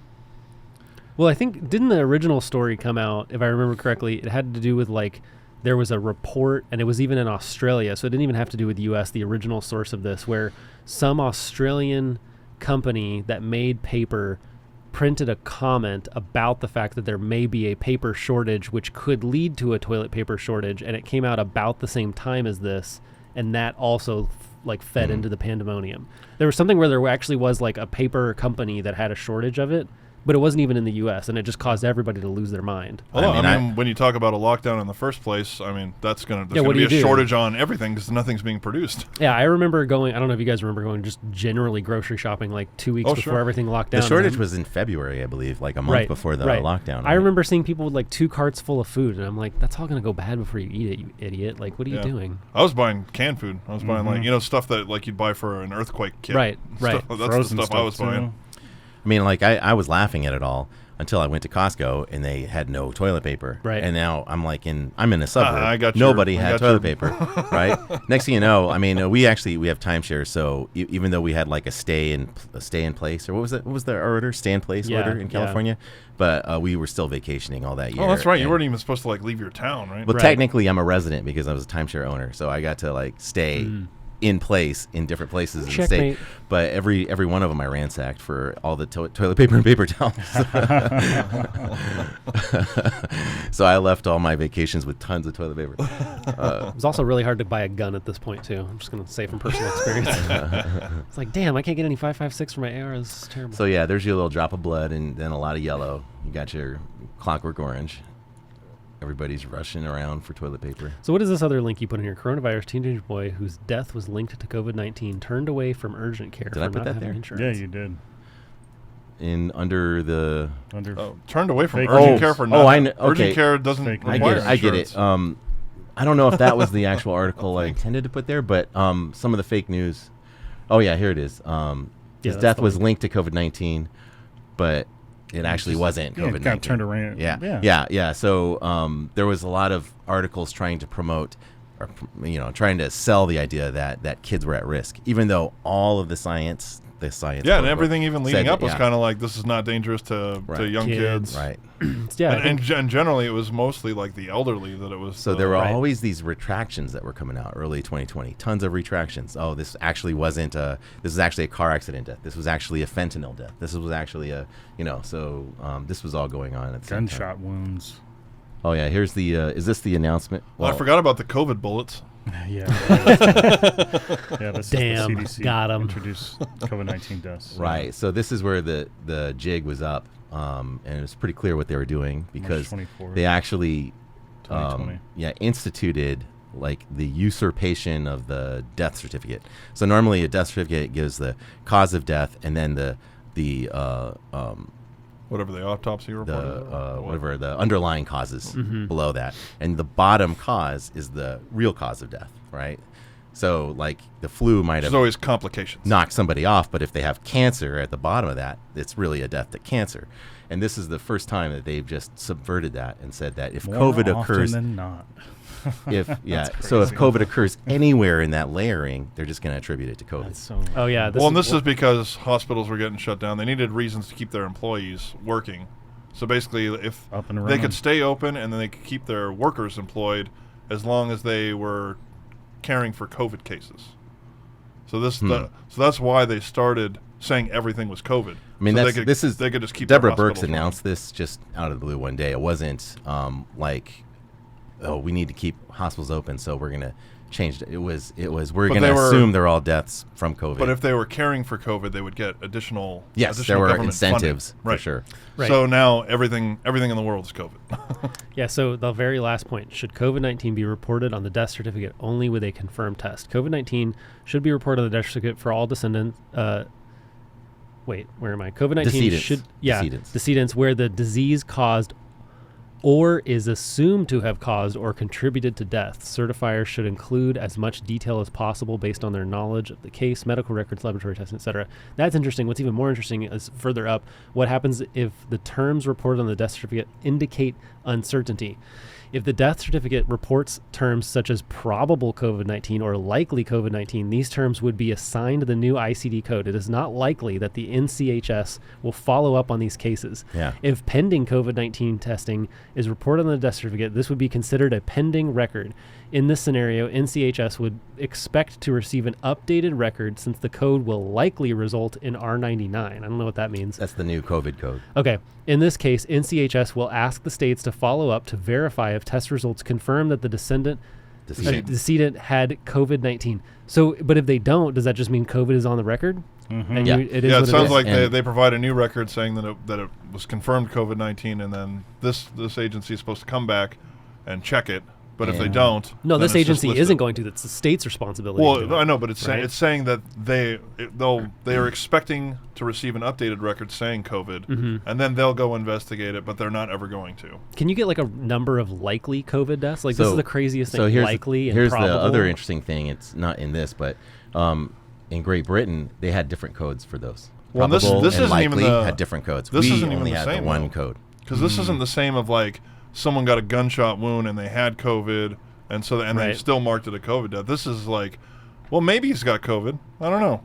Well, I think didn't the original story come out, if I remember correctly, it had to do with like there was a report, and it was even in Australia, so it didn't even have to do with the U.S., the original source of this, where some Australian company that made paper printed a comment about the fact that there may be a paper shortage, which could lead to a toilet paper shortage, and it came out about the same time as this, and that also like fed into the pandemonium. There was something where there actually was like a paper company that had a shortage of it, but it wasn't even in the U.S., and it just caused everybody to lose their mind. Well, I I mean, mean, when you talk about a lockdown in the first place, I mean, there's Yeah, going to what be do a you do? shortage on everything because nothing's being produced. Yeah, I remember going, I don't know if you guys remember going just generally grocery shopping like 2 weeks Oh, before sure. everything locked down. The shortage and was in February, I believe, like a month Right, before the right. lockdown. I remember seeing people with like 2 carts full of food, and I'm like, that's all going to go bad before you eat it, you idiot. Like, what are you Yeah. doing? I was buying canned food. I was buying like stuff that like you'd buy for an earthquake kit. Right, right. Stuff, that's Frozen the stuff I was too. buying. I mean, like I was laughing at it all until I went to Costco and they had no toilet paper. Right. And now I'm in a suburb. I got Nobody your- I had got your- toilet paper. Right. Next thing you know, I mean, we have timeshare. So even though we had like a stay in place, or what was it? What was the order? Stay in place Yeah, order in yeah. California. But we were still vacationing all that year. Oh, that's right. You and- weren't even supposed to like leave your town, right? Well, Right. technically, I'm a resident because I was a timeshare owner, so I got to like stay in place in different places in the state. Checkmate. But every one of them I ransacked for all the toilet paper and paper towels. So I left all my vacations with tons of toilet paper. It was also really hard to buy a gun at this point, too. I'm just going to say from personal experience. It's like, damn, I can't get any 5.56 for my AR. This is terrible. So yeah, there's your little drop of blood and then a lot of yellow. You got your Clockwork Orange. Everybody's rushing around for toilet paper. So what is this other link you put in here? Coronavirus teenage boy whose death was linked to COVID-19 turned away from urgent care Did for I put not that having there? Yeah, insurance. you did. Under the Under Turned away from Fake urgent news. care for Oh, nothing. I know- okay. Urgent care doesn't Fake I require get it. I get it. insurance. I don't know if that was the actual article I intended to put there, but some of the fake news. Oh yeah, here it is. His that's death the was link. linked to COVID-19, but it actually wasn't yeah, COVID-19. got turned around. Yeah. So there was a lot of articles trying to promote, or trying to sell the idea that kids were at risk, even though all of the science. Yeah, and quote, everything even leading said up was yeah. kind of like this is not dangerous to Right. young kids. Right. Yeah, I And, think- and generally, it was mostly like the elderly that it was. So there were Right. always these retractions that were coming out early 2020. Tons of retractions. Oh, this actually wasn't this is actually a car accident death. This was actually a fentanyl death. This was actually a so this was all going on at the same time. Gunshot wounds. Oh yeah, here's the is this the announcement? Well, I forgot about the COVID bullets. Yeah. Yeah, this Damn, is the CDC got 'em. introduced COVID-19 deaths. Right. So this is where the jig was up, and it was pretty clear what they were doing because 24th, they actually 2020. instituted like the usurpation of the death certificate. So normally a death certificate gives the cause of death and then the Whatever the autopsy report. whatever the underlying causes Mm-hmm. below that, and the bottom cause is the real cause of death, right? So like the flu might There's have always complications. knock somebody off, but if they have cancer at the bottom of that, it's really a death to cancer. And this is the first time that they've just subverted that and said that if More COVID often occurs, than not. so if crazy. COVID occurs anywhere in that layering, they're just going to attribute it to COVID. That's so. oh yeah, Well, and this is because hospitals were getting shut down. They needed reasons to keep their employees working. So basically, if Up and they running. could stay open and then they could keep their workers employed as long as they were caring for COVID cases. So so that's why they started saying everything was COVID. I mean, so that's they could just keep Deborah their Birx hospitals announced this just out of the blue one day. It wasn't like, oh, we need to keep hospitals open, so we're going to changed it. It was we're But going they to were- assume they're all deaths from COVID. But if they were caring for COVID, they would get additional. yes, additional there were government incentives funding. for Right. sure. Right. So now everything in the world is COVID. Yeah, so the very last point, should COVID-19 be reported on the death certificate only with a confirmed test? COVID-19 should be reported on the death certificate for all descendants. Wait, where am I? COVID-19 Decedents. should... Decedents. Decedents where the disease caused or is assumed to have caused or contributed to death. Certifiers should include as much detail as possible based on their knowledge of the case, medical records, laboratory testing, etc. That's interesting. What's even more interesting is further up, what happens if the terms reported on the death certificate indicate uncertainty? If the death certificate reports terms such as probable COVID-19 or likely COVID-19, these terms would be assigned the new ICD code. It is not likely that the NCHS will follow up on these cases. Yeah. If pending COVID-19 testing is reported on the death certificate, this would be considered a pending record. In this scenario, NCHS would expect to receive an updated record since the code will likely result in R99. I don't know what that means. That's the new COVID code. Okay. In this case, NCHS will ask the states to follow up to verify if test results confirm that the decedent had COVID-19. So, but if they don't, does that just mean COVID is on the record? Mhm. And Yeah. it is Yeah, what it sounds is? like And- they provide a new record saying that it was confirmed COVID-19, and then this agency is supposed to come back and check it. But if they Yeah. don't, No, then this it's just agency listed. isn't going to. It's the state's responsibility. to do Well, it. I know, but it's right? it's saying that they are expecting to receive an updated record saying COVID, Mhm. and then they'll go investigate it, but they're not ever going to. Can you get like a number of likely COVID deaths? Like this is the craziest thing. So here's likely and here's probable. the other interesting thing. It's not in this, but in Great Britain they had different codes for those. Well, this Probable isn't and even likely the- had different codes. this We isn't even only the had same, the one though. code. Because this isn't the same of like someone got a gunshot wound and they had COVID, and so they Right. still marked it a COVID death. This is like, well, maybe he's got COVID. I don't know.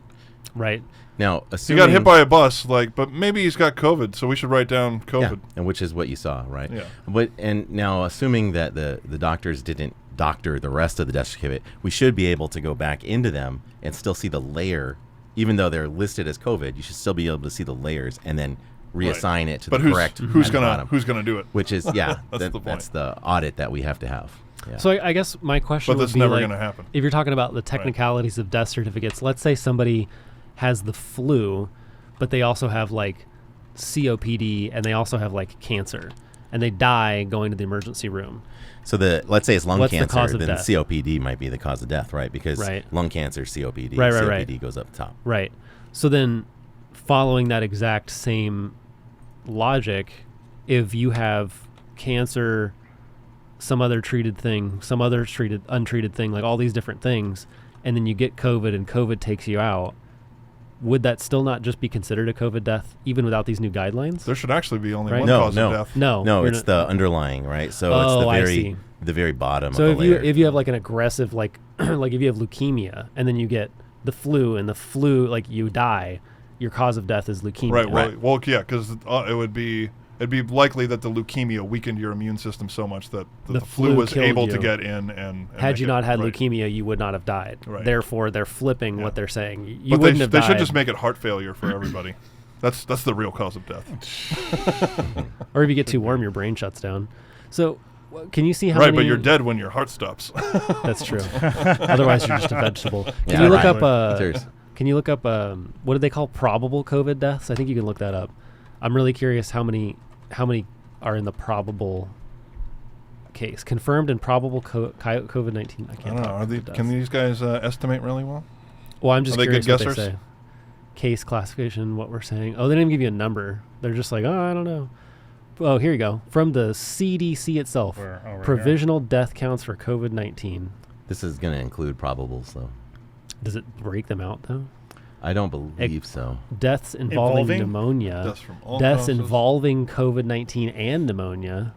Right. Now, He assuming got hit by a bus, but maybe he's got COVID, so we should write down yeah, COVID. and which is what you saw, right? Yeah. But and now assuming that the doctors didn't doctor the rest of the death certificate, we should be able to go back into them and still see the layer, even though they're listed as COVID. You should still be able to see the layers and then reassign it to But the correct. who's at the bottom, gonna do it? Which is yeah, That's the point. that's the audit that we have to have. Yeah. So I guess my question But would that's be never like, going to happen. if you're talking about the technicalities of death certificates, let's say somebody has the flu, but they also have like COPD and they also have like cancer, and they die going to the emergency room. So let's say it's lung What's the cancer, cause of then death? COPD might be the cause of death, right? Because Right. lung cancer, COPD, Right, COPD goes up top. Right. So then, following that exact same logic, if you have cancer, some other treated thing, some other untreated thing, like all these different things, and then you get COVID and COVID takes you out, would that still not just be considered a COVID death, even without these new guidelines? There should actually be only Right. one No, cause no. of death. No. No, you're it's not- the underlying, right? So Oh, it's I see. the very bottom So of if the you layer. if you have like an aggressive like like if you have leukemia and then you get the flu and the flu like you die, your cause of death is leukemia. Right. Well, yeah, because it'd be likely that the leukemia weakened your immune system so much that the flu was killed able to you. get in and Had make you it- not had right. leukemia, you would not have died. Right. Therefore, they're flipping Yeah. what they're saying. You But wouldn't they have they died. should just make it heart failure for everybody. That's the real cause of death. Or if you get too warm, your brain shuts down. So, can you see how Right, many? but you're dead when your heart stops. That's true. Otherwise, you're just a vegetable. Can Yeah, you look right. up? Cheers. Can you look up? What do they call probable COVID deaths? I think you can look that up. I'm really curious how many are in the probable case, confirmed and probable COVID-19. I I can't don't know. talk. Can these guys estimate really well? Well, I'm just Are they curious good what they guessers? say. Case classification, what we're saying. Oh, they didn't even give you a number. They're just like, oh, I don't know. Oh, here you go. From the CDC itself, Where- oh, right provisional death counts for COVID-19. This is going to include probables, though. Does it break them out though? I don't believe so. Deaths involving Involving? pneumonia. Deaths from all Deaths causes. involving COVID-19 and pneumonia.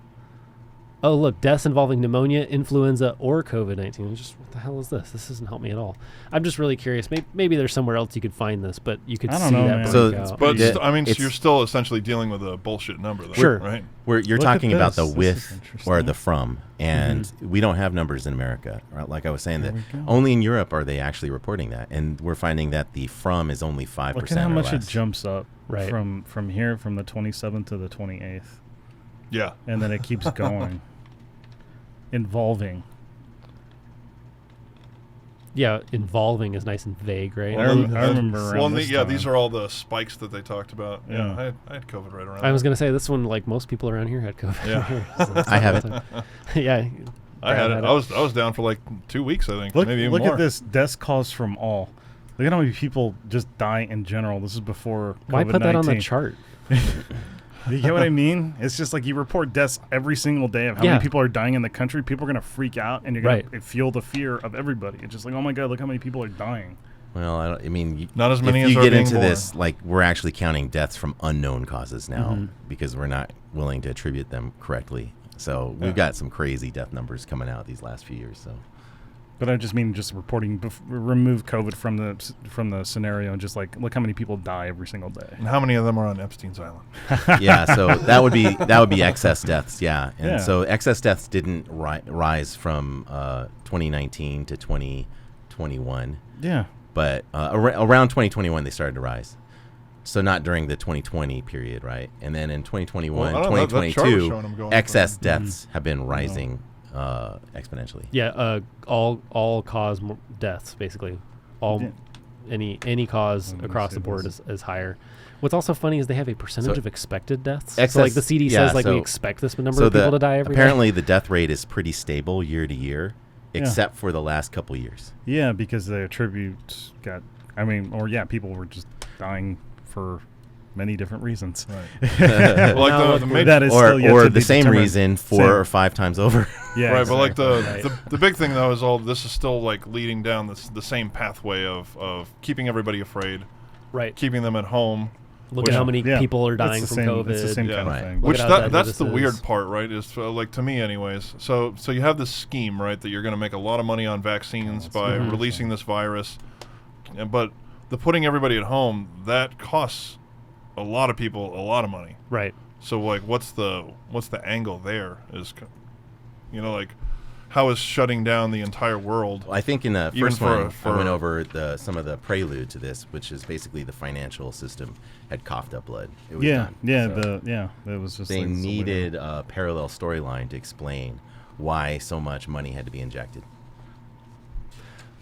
Oh, look, deaths involving pneumonia, influenza, or COVID-19. Just what the hell is this? This doesn't help me at all. I'm just really curious. Maybe there's somewhere else you could find this, but you could I don't see know, that man. So break it's out. But Yeah, I mean, it's- you're still essentially dealing with a bullshit number, though. Sure. Right. You're Look at talking about the this. This is with or interesting. the from, and Mm-hmm. we don't have numbers in America. Right? Like I was saying, that There we go. only in Europe are they actually reporting that, and we're finding that the from is only 5%. Look at how or much less. it jumps up Right. from here, from the 27th to the 28th, Yeah. and then it keeps going. Involving. involving is nice and vague, right? I remember around Well, this these time. are all the spikes that they talked about. Yeah. I had COVID right around. I was gonna say this one, like most people around here had COVID. Yeah. So that's I have not- yeah, I had Brad it. I was down for like 2 weeks, I think. Look, maybe even look more. at this death cause from all. Look at how many people just die in general. This is before COVID-19. Why put that on the chart? You get what I mean? It's just like you report deaths every single day of how Yeah. many people are dying in the country. People are going to freak out, and you're going Right. to feel the fear of everybody. It's just like, oh my God, look how many people are dying. Well, I mean, Not as many if as you are get being into born. this, like we're actually counting deaths from unknown causes now Mhm. because we're not willing to attribute them correctly. So Yeah. we've got some crazy death numbers coming out these last few years. So But I just mean just reporting, remove COVID from the scenario, and just like look how many people die every single day. And how many of them are on Epstein's Island? yeah, so that would be excess deaths. Yeah, and Yeah. so excess deaths didn't rise from 2019 to 2021, Yeah. but around 2021 they started to rise. So not during the 2020 period, right? And then in 2021, Well, I don't know, that chart was 2022, showing them going excess up. deaths have been rising exponentially. Yeah, all cause deaths basically. Yeah. Any cause Let me across see the board this. is higher. What's also funny is they have a percentage So of expected deaths. excess- so like the CD yeah, says, like we so- expect this number So of people to die every day. apparently the death rate is pretty stable year to year, Yeah. except for the last couple years. Yeah, because the attributes people were just dying for many different reasons. Right. Well, Now like the look, major, That is still yet or to the be same determined. reason four Same. or five times over. Yeah, right, but like exactly. the big thing though is all this is still like leading down the same pathway of keeping everybody afraid, right. keeping them at home. Look Which- at how many Yeah, people are that's dying the from same- COVID. It's the same Yeah. kind Right. of thing. Look Which at how that's deadly the this weird is. part, right? Is like to me, anyways. So you have this scheme, right, that you're going to make a lot of money on vaccines by Mhm. releasing this virus, but the putting everybody at home that costs a lot of people a lot of money. Right. So like, what's the angle there? Like, how is shutting down the entire world? I think in the Even first for- one, for- I went over some of the prelude to this, which is basically the financial system had coughed up blood. It was Yeah, done. yeah, So it was just they like, it's a way to- needed a parallel storyline to explain why so much money had to be injected.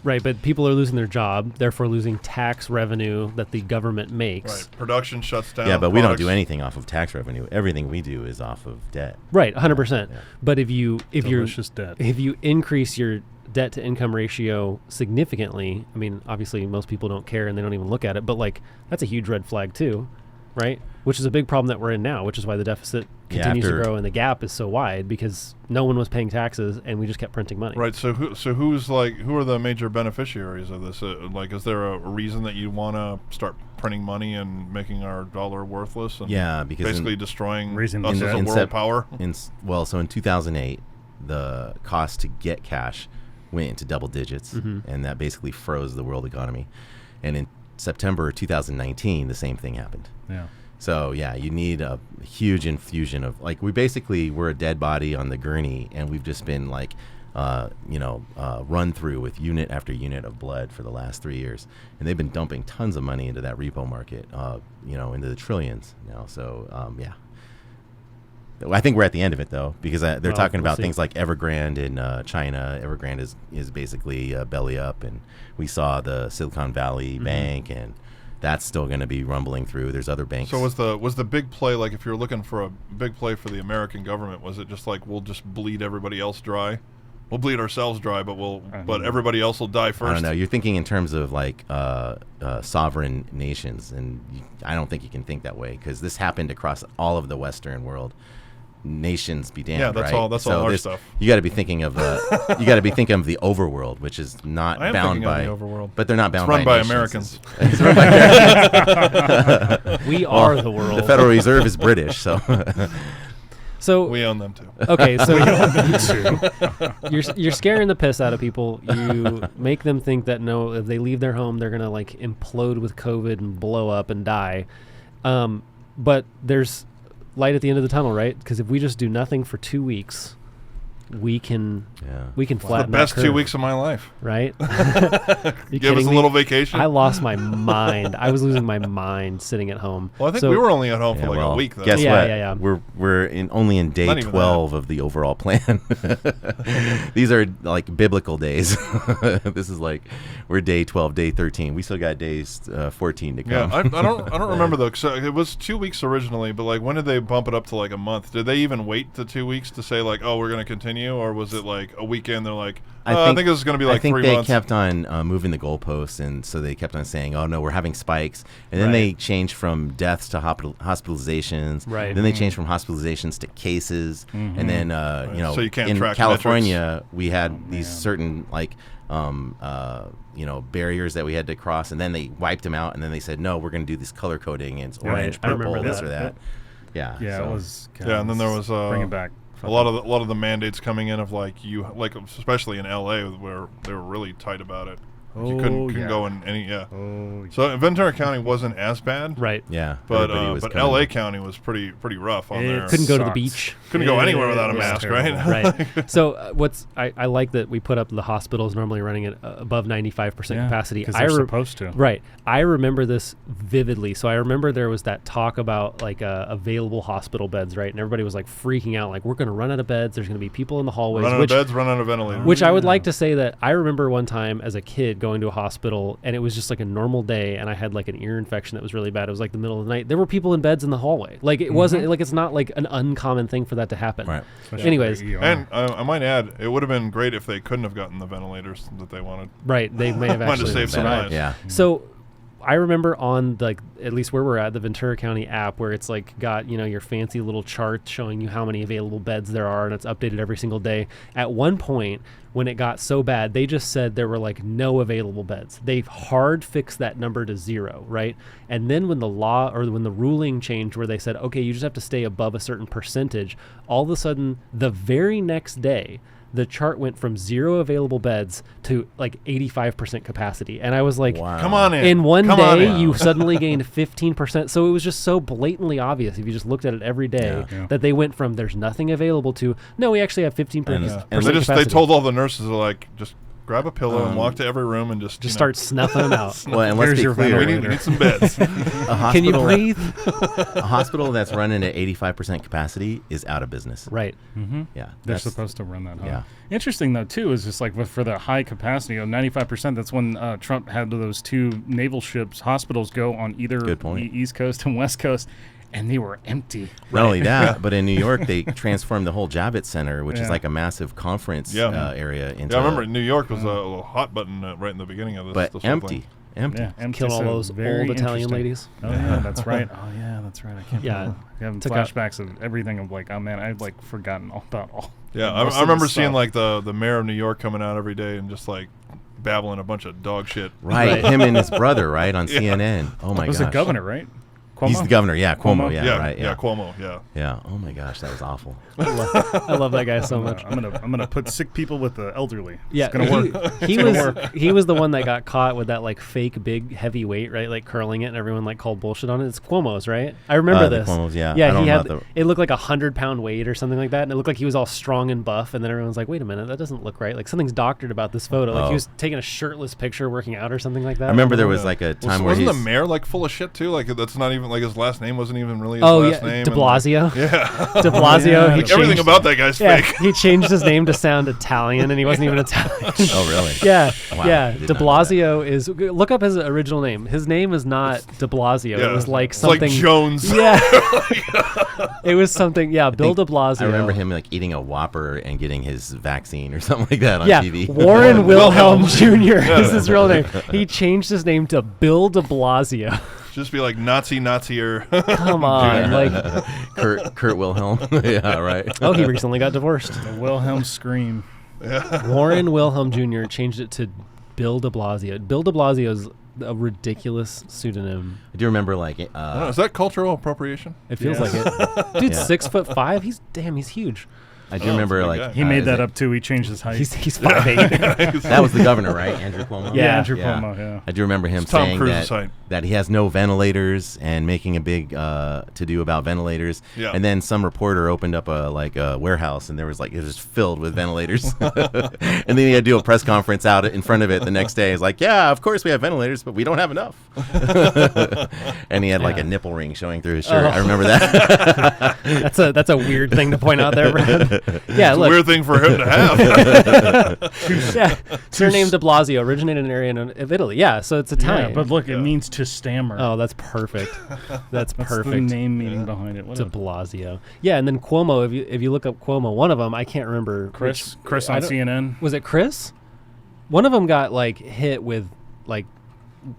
Right, but people are losing their job, therefore losing tax revenue that the government makes. Right, production shuts down. Yeah, but we don't do products- anything off of tax revenue. Everything we do is off of debt. Right, 100%. Yeah. But if you delicious debt. if you increase your debt to income ratio significantly, I mean, obviously most people don't care and they don't even look at it, but like that's a huge red flag too, right? Which is a big problem that we're in now, which is why the deficit Yeah, continues to after- grow and the gap is so wide because no one was paying taxes and we just kept printing money. Right. So who are the major beneficiaries of this? Like, is there a reason that you want to start printing money and making our dollar worthless? And Yeah, because basically destroying Raising us the as a debt. world power. So in 2008, the cost to get cash went into double digits, Mhm. and that basically froze the world economy. And in September 2019, the same thing happened. Yeah. So yeah, you need a huge infusion of like we're a dead body on the gurney, and we've just been like, run through with unit after unit of blood for the last 3 years, and they've been dumping tons of money into that repo market, into the trillions now. So yeah. I think we're at the end of it though, because they're Well, talking we'll about see. things like Evergrande in China. Evergrande is basically belly up, and we saw the Silicon Valley Mm-hmm. Bank, and that's still going to be rumbling through. There's other banks. So was the big play, like if you're looking for a big play for the American government, was it just like we'll just bleed everybody else dry? We'll bleed ourselves dry, but everybody else will die first. I don't know. You're thinking in terms of like sovereign nations, and I don't think you can think that way because this happened across all of the Western world. Nations be damned. Yeah, that's right? all- that's all our there's- stuff. You got to be thinking of thinking of the overworld, which is not I am bound thinking of by the overworld. but they're not It's bound run by nations. Americans. It's run by Americans. We are the world. The Federal Reserve is British, so So We own them too. okay, so you're scaring the piss out of people. You make them think that no, if they leave their home, they're gonna like implode with COVID and blow up and die. But there's light at the end of the tunnel, right? Because if we just do nothing for 2 weeks, we can Yeah. flatten The that best 2 curve, weeks of my life. right? You Give us kidding a me? little vacation. I lost my mind. I was losing my mind sitting at home. Well, I think So- we were only at home Yeah, for like well, a week, though. guess Yeah, what? yeah. We're only in day Not even 12 of the overall plan. These are like biblical days. This is like we're day 12, day 13. We still got days 14 to Yeah, come. I don't remember though. 'Cause it was 2 weeks originally, but like when did they bump it up to like a month? Did they even wait the 2 weeks to say like, oh, we're going to continue, or was it like a weekend? They're like, I think this is going to be like 3 I think they months. kept on moving the goalposts, and so they kept on saying, "Oh no, we're having spikes," and then Right. they changed from deaths to hospitalizations. Right. Then they changed from hospitalizations to cases, and then you know, So you can't in track California, we had these certain like you know, barriers that we had to cross, and then they wiped them out, and then they said, "No, we're going to do this color coding, and it's Right. orange, I remember purple, this that. or that." Yeah, Yeah, so- it was. God, Yeah, and then there was bring it back. a lot of the mandates coming in of like especially in LA where they were really tight about it. You couldn't go in any Oh, So Ventura County wasn't as bad, Right. yeah, But everybody was coming. LA County was pretty rough on there. Couldn't go to the Sucks. beach. Couldn't go anywhere It without a was mask, terrible. right? Right. So I like that we put up the hospitals normally running at above 95% capacity. because they're supposed to. Right. I remember this vividly. So I remember there was that talk about like available hospital beds, right? And everybody was like freaking out, like we're going to run out of beds. There's going to be people in the hallways. Run out of beds, run out of ventilators. Which I would like to say that I remember one time as a kid going to a hospital, and it was just like a normal day, and I had like an ear infection that was really bad. It was like the middle of the night. There were people in beds in the hallway. Like it wasn't like, it's not like an uncommon thing for that to happen. Right. Especially Anyways. for ER. And I might add, it would have been great if they couldn't have gotten the ventilators that they wanted. Right. They may have Wanted to actually save some survived. lives. Yeah. So I remember on like at least where we're at, the Ventura County app, where it's like got, you know, your fancy little chart showing you how many available beds there are, and it's updated every single day. At one point, when it got so bad, they just said there were like no available beds. They've hard fixed that number to 0, right? And then when the law or when the ruling changed where they said, okay, you just have to stay above a certain percentage, all of a sudden the very next day, the chart went from 0 available beds to like 85% capacity. And I was like, Wow. Come on in. in one Come on day, in. you suddenly gained 15%. So it was just so blatantly obvious if you just looked at it every day Yeah. that they went from there's nothing available to no, we actually have 15%. And They capacity. told all the nurses, they're like, just grab a pillow and walk to every room and just start snuffing them out. Well, and let's Here's be your clear, we need some beds. a Can you hospital, breathe? a hospital that's running at 85% capacity is out of business. Right. Yeah, They're that's- supposed to run that high. yeah. Interesting though too is just like for the high capacity of 95%. That's when Trump had those 2 naval ships hospitals go on either Good point. East Coast and West Coast, and they were empty. Not only that, but in New York, they transformed the whole Javits Center, which is Yeah. like a massive conference Yeah. area, into Yeah, I remember New York was a little hot button right in the beginning of this. but this whole empty. thing. Empty. Yeah, empty. Kill all so those very old Italian interesting. ladies. Oh yeah, that's right. Oh yeah, that's right. I can't. Yeah, believe having took out- flashbacks of everything. Of like, oh man, I'd like forgotten all about all. Yeah, most I of remember the seeing stuff. like the mayor of New York coming out every day and just like babbling a bunch of dog shit. Right. Him and his brother, right, on CNN. Oh my was gosh. the governor, right? He's the governor. Yeah, Cuomo. Cuomo? Yeah, right. Yeah. Cuomo. Yeah. Yeah. Oh my gosh, that was awful. I love that guy so much. I'm gonna put sick people with the elderly. Yeah, it's gonna work. He It's was gonna work. he was the one that got caught with that like fake big heavy weight, right? Like curling it, and everyone like called bullshit on it. It's Cuomo's, right? I remember The this. Cuomo's, yeah. I Yeah, don't he know had. about It looked like 100-pound weight or something like that, and it looked like he was all strong and buff. And then everyone's like, "Wait a minute, that doesn't look right. Like something's doctored about this photo. Like he Oh. was taking a shirtless picture, working out or something like that." I remember there don't was know. like a Well, time so where wasn't he's the mayor like full of shit too? Like that's not even like his last name wasn't even really his Oh last yeah, name. De and, like, Blasio. yeah. De Blasio. Yeah, he everything Everything changed, about that guy's yeah, fake. he changed his name to sound Italian, and he wasn't even Italian. Oh really? Yeah, Wow, yeah. did De not know Blasio is. Look up his original name. His name is not De Blasio. Yeah. It was like It's something. like Jones. Yeah. It was something. Yeah, Bill De Blasio. I remember him like eating a Whopper and getting his vaccine or something like that on Yeah, TV. Warren Wilhelm. Wilhelm Jr. is his real name. He changed his name to Bill De Blasio. Just be like Nazier. Come on, like. Kurt Wilhelm. Yeah, right. Oh, he recently got divorced. The Wilhelm scream. Warren Wilhelm Jr. changed it to Bill De Blasio. Bill De Blasio is a ridiculous pseudonym. I do remember like I don't know, is that cultural appropriation? It feels Yes. like it. Dude's Yeah. 6'5". He's huge. I do Oh, remember, that's a like big guy. He made is that it- up too. He changed his height. He's 5'8". That was the governor, right? Andrew Cuomo. Yeah. Andrew Cuomo. Yeah. I do remember him It's Tom saying Cruise's that, height. that he has no ventilators and making a big to-do about ventilators. Yeah. And then some reporter opened up a warehouse, and there was it was just filled with ventilators. And then he had to do a press conference out in front of it the next day. He's like, yeah, of course we have ventilators, but we don't have enough. And he had like a nipple ring showing through his shirt. I remember that. That's a weird thing to point out there, Brad. Yeah, It's a look. weird thing for him to have. Yeah, surname De Blasio, originated in an area of Italy. Yeah, so it's Italian. Yeah, but look, it means to stammer. Oh, that's perfect. That's That's perfect. the name meaning behind it. What De Blasio. Yeah, and then Cuomo. If you look up Cuomo, one of them I can't remember. Chris I on don't- CNN. Was it Chris? One of them got hit with I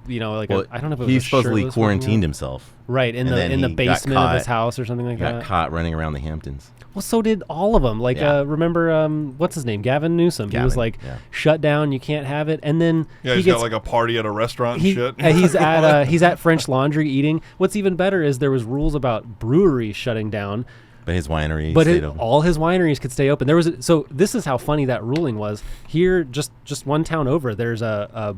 don't know if it was he a supposedly shirtless quarantined one. himself. Right in and then the he got basement of his caught. house or something like Got that. caught running around the Hamptons. Well, so did all of them. Yeah. Remember what's his name? Gavin Newsom. He was Gavin, yeah. shut down. You can't have it. And then Yeah, he he's gets got a party at a restaurant and he, shit. he's at French Laundry eating. What's even better is there was rules about breweries shutting down, But his winery but stayed open. all his wineries could stay open. So this is how funny that ruling was. Here, just one town over, there's a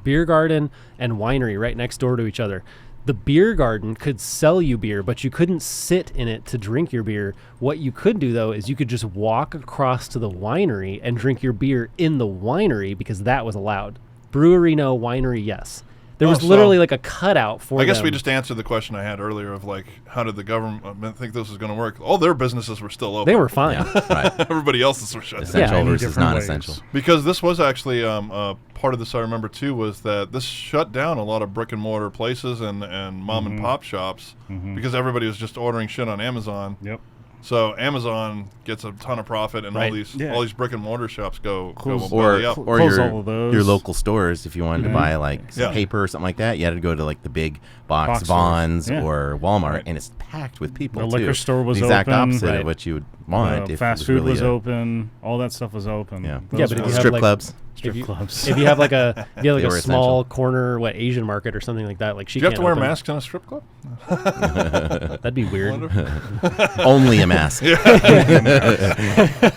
beer garden and winery right next door to each other. The beer garden could sell you beer, but you couldn't sit in it to drink your beer. What you could do, though, is you could just walk across to the winery and drink your beer in the winery because that was allowed. Brewery, no. Winery, yes. There was so literally a cutout for I guess them. we just answered the question I had earlier of how did the government think this was going to work? All their businesses were still open. They were fine. Yeah, right. Everybody else's were shut down. Essential many versus different non-essential. ways. Because this was actually part of this I remember too was that this shut down a lot of brick and mortar places and mom and pop shops because everybody was just ordering shit on Amazon. Yep. So Amazon gets a ton of profit, and Right. all these brick and mortar shops go Close- belly up. Or Close all of those. your local stores, if you wanted to buy some Yeah. paper or something like that, you had to go to the big box Box stores. Vons Yeah. or Walmart, Right. and it's packed with people. The too. liquor store was the exact open. opposite Right. of what you would want. if Fast it food really was a- open. All that stuff was open. Yeah. Yeah, Those but if were you have, Strip clubs. strip if you, clubs. if you have a They were small essential. corner Asian market or something like that, she Do you have can't to wear open. masks in a strip club? That'd be weird. Only a mask.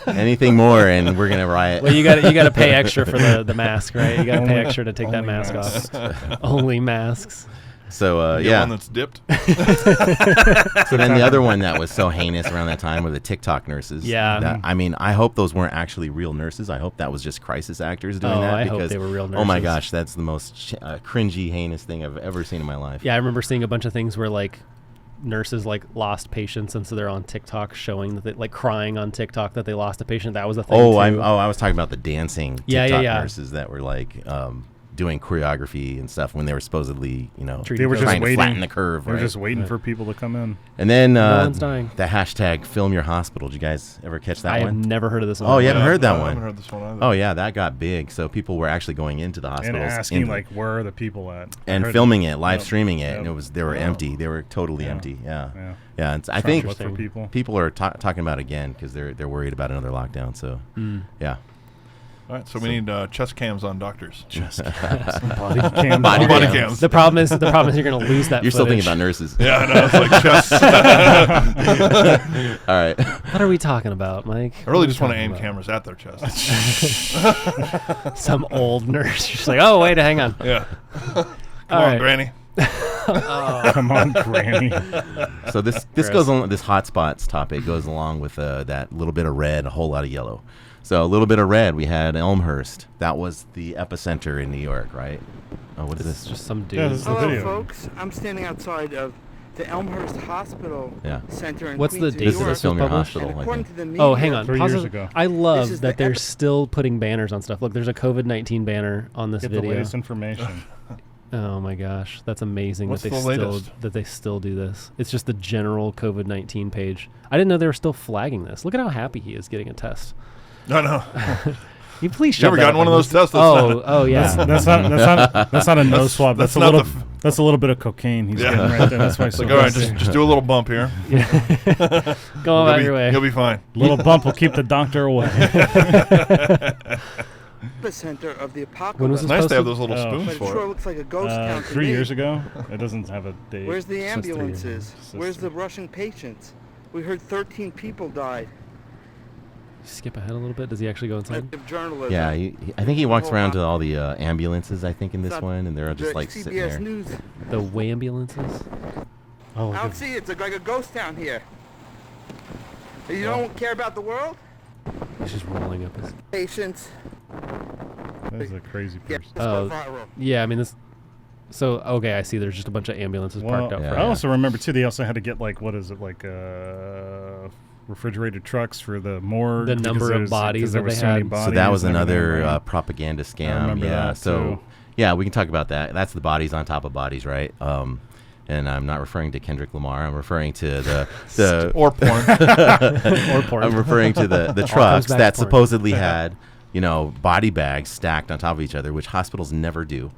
Anything more, and we're gonna riot. Well, you got to pay extra for the mask, right? You got to pay Only- extra to take that only mask masks. off. Only masks. So Get yeah. one that's dipped. So then the other one that was so heinous around that time were the TikTok nurses. Yeah. I hope those weren't actually real nurses. I hope that was just crisis actors doing Oh, that. I hope because, they were real Oh my nurses. gosh, that's the most cringy, heinous thing I've ever seen in my life. Yeah, I remember seeing a bunch of things where nurses lost patients, and so they're on TikTok showing that they crying on TikTok that they lost a patient. That was a thing. Oh, too. I was talking about the dancing Yeah, TikTok yeah. nurses that were doing choreography and stuff when they were supposedly, Treating They were just trying to waiting. flatten the curve. They were right? just waiting Right. for people to come in. And then No one's dying. the hashtag Film Your Hospital. Did you guys ever catch that I have one? never heard of this. Oh, you haven't heard that I one? haven't heard this one either. Oh yeah, that got big. So people were actually going into the And hospitals asking, in- where are the people at? I and heard filming that. it, live Yep. streaming it, Yep. and they were empty. They were totally empty. Yeah, Yeah. yeah. And I Trying think to look for people. people are talking about it again because they're worried about another lockdown. So yeah, All right, so we need chest cams on doctors. Body cam. Body Body cams. cams. The problem is you're going to lose that. you're still thinking footage. about nurses. Yeah, I know. It's like chest. All right. What are we talking about, Mike? I really just want to aim cameras at their chest. Some old nurse. She's like, oh wait, hang on. Yeah. Come All on, right. Granny. Come on, Granny. So this goes on. This hotspots topic goes along with that little bit of red, a whole lot of yellow. So a little bit of red. We had Elmhurst. That was the epicenter in New York, right? Oh, what is It's this? just some dude. Yeah, this is the Hello, video. folks. I'm standing outside of the Elmhurst Hospital Yeah. Center in What's the Queens, date New This is that a York. this Film Your was published? Hospital. And I according think. to the media, Oh, hang on. 3 Pause years it. ago. I This love is that the they're still putting banners on stuff. Look, there's a COVID-19 banner on this Get the video. latest information. Oh my gosh, that's amazing What's that the latest? they still do this. It's just the general COVID-19 page. I didn't know they were still flagging this. Look at how happy he is getting a test. No, no. You please You ever shove that gotten one up of like those this. tests? That's Oh yeah. That's not a nose swab. that's That's a not little. the That's a little bit of cocaine he's Yeah. getting right there. That's why. It's like, all right, just do a little bump here. Go on about your way. You'll be fine. little bump will keep the doctor away. epicenter of the apocalypse. When was It's this nice to have posted? those little Oh. spoons But it for sure it. looks like a ghost town to 3 me. years ago. It doesn't have a date. Where's the It's just 3 years. ambulances? It's Where's just- the rushing patients? We heard 13 people died. Skip ahead a little bit. Does he actually go inside? Of journalism. Yeah, I think he walks around to all the ambulances, I think, in this one, and they're just The like sitting CBS there. News. The way ambulances. Oh, I don't good. see it. It's like a ghost town here. You don't care about the world? He's just rolling up his. Patients. That's a crazy Yeah, person. let's go viral. Yeah, I mean this. So okay, I see. There's just a bunch of ambulances parked out Yeah. front. I also remember too. They also had to get like refrigerated trucks for the morgue. The because number of there's- bodies 'cause there that were they so many had. bodies So that was and everything, another right? propaganda scam. remember Yeah. that, So too. yeah, we can talk about that. That's the bodies on top of bodies, right? And I'm not referring to Kendrick Lamar. I'm referring to the Or porn. Or porn. I'm referring to the comes trucks back that to porn. supposedly had, body bags stacked on top of each other, which hospitals never do.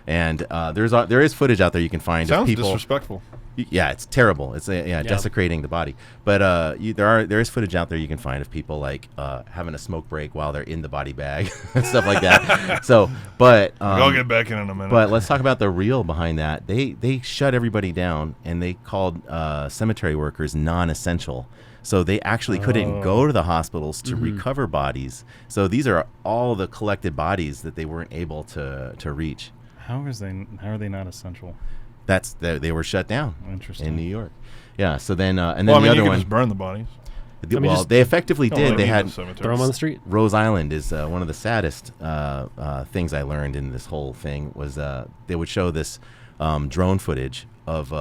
And there is footage out there you can find of Sounds people. disrespectful. Yeah, it's terrible. It's desecrating the body. But there is footage out there you can find of people like having a smoke break while they're in the body bag and stuff like that. So, but I'll get back in a minute. but let's talk about the real behind that. They shut everybody down and they called cemetery workers non-essential. So they actually couldn't go to the hospitals to recover bodies. So these are all the collected bodies that they weren't able to reach. How are they not essential? They were shut down Interesting. in New York. Yeah. So then and then well, I mean, the you other can one. just burn the bodies. mean, Well, just- they effectively Don't did. let They them had use the cemeteries. Throw them on the street. Rose Island is one of the saddest things I learned in this whole thing was they would show this drone footage of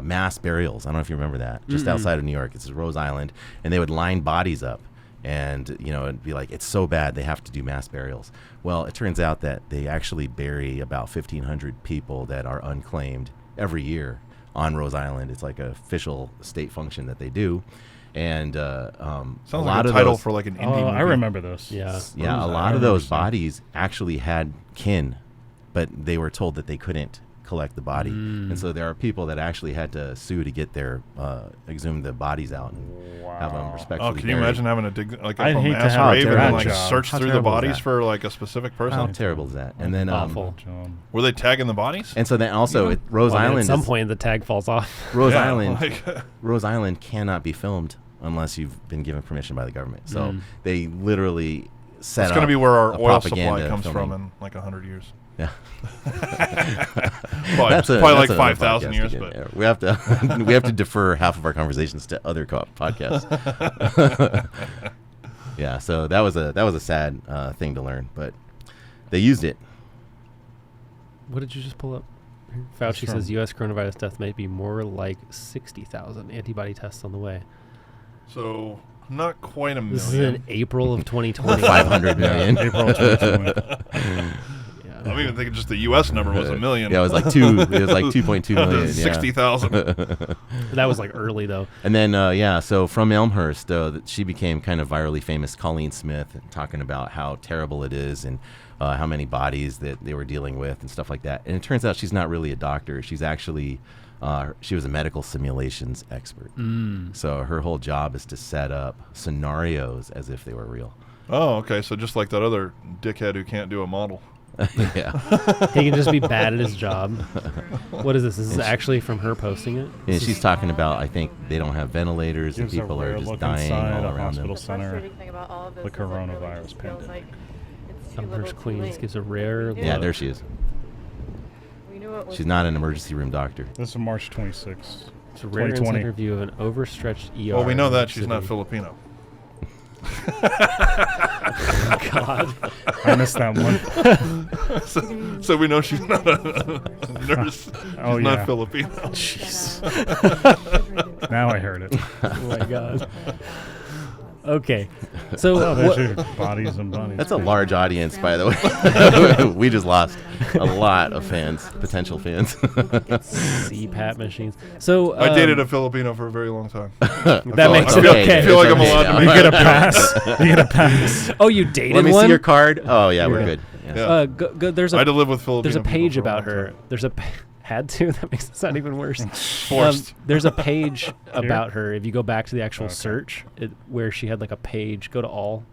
mass burials. I don't know if you remember that. Just outside of New York, it's Rose Island, and they would line bodies up, and it'd be like it's so bad they have to do mass burials. Well, it turns out that they actually bury about 1,500 people that are unclaimed every year on Rose Island. It's like an official state function that they do. And a Sounds lot like a of title those, for like an indie Oh, movie. I remember those. Yeah. yeah, a I lot of remember those seeing- bodies actually had kin, but they were told that they couldn't collect the body, and so there are people that actually had to sue to get their exhume the bodies out and have them Wow. respectfully. Oh, can you buried. imagine having to dig like I'd up a hate to mass have grave that and like job. search How through the terrible is bodies that? for like a specific person? How terrible is that? And then Awful. Were they tagging the bodies? and so then also Rose Well, I mean, Island at some is- point the tag falls off. Rose Yeah, Island like- Rose Island cannot be filmed unless you've been given permission by the government. So they literally set It's up going to be where our a oil supply propaganda comes from filming. in like 100 years. Yeah. Probably, That's probably like another 5,000 podcast years, again. but Yeah, we have to we have to defer half of our conversations to other podcasts. Yeah, so that was a sad thing to learn, but they used it. What did you just pull up? Fauci from- says U.S. coronavirus death may be more like 60,000 antibody tests on the way. so not quite a million. This is in April of 2020. 500 million. April 2020. I'm even thinking just the U.S. number was a million. Yeah, it was like 2.2 million. Yeah. 60,000. That was like early though. And then, so from Elmhurst, she became kind of virally famous, Colleen Smith, talking about how terrible it is and how many bodies that they were dealing with and stuff like that. And it turns out she's not really a doctor. She's actually, she was a medical simulations expert. So her whole job is to set up scenarios as if they were real. Oh, okay. So just like that other dickhead who can't do a model. Yeah. He can just be bad at his job. What is this? This is actually from her posting it? And she's talking about, I think they don't have ventilators and Gives a people are rare just look dying inside all a around them. hospital The center. frustrating thing about all of this The is it really coronavirus just feels pandemic. like it's too little, Elmhurst too Queens late. gives a rare Yeah, look. there she is. We knew it was She's not an emergency room doctor. This is March 26th. It's a rare 2020. insider view of an overstretched ER. Well, we know in that New she's not City. Filipino. God. I missed that one. So we know she's not a nurse. Oh, she's yeah. not Filipino. Now I heard it. Oh my God. Okay. So Oh, what- there's your bodies and bodies. That's a large audience, by the way. We just lost a lot of fans, potential fans. CPAP machines. So I dated a Filipino for a very long time. that feel makes like- it I okay. feel like I'm It's allowed okay to now. make You get a pass. You get a pass. Oh, you dated Let me one? see your card. Oh yeah, we're Yeah. good. Yeah. Yeah. There's I had to a live with Filipino there's a people page for a about long her. time. There's a had to. That makes it sound even worse. Forced. There's a page about her. If you go back to the actual search, where she had like a page. Go to all.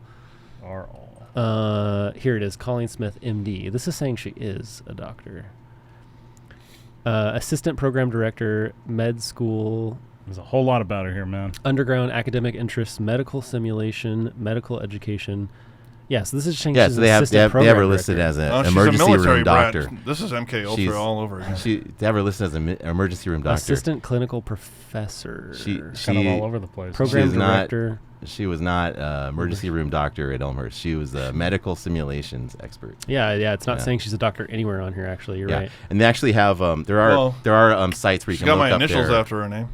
Are all. Here it is. Colleen Smith, MD. This is saying she is a doctor. Assistant program director, med school, There's a whole lot about her here, man. Underground academic interests, medical simulation, medical education. Yes, this is Yeah, so they have her listed as an she's emergency a military room brat. doctor. This is MK Ultra She's- all over again. They have her listed as an emergency room doctor. assistant clinical professor. Kind of all over the place. program is not- director. She was not emergency room doctor at Elmhurst. She was a medical simulations expert. Yeah, it's not Yeah. saying she's a doctor anywhere on here. Actually, you're Yeah, right. and they actually have there are sites where you She's can got look my up initials their, after her name.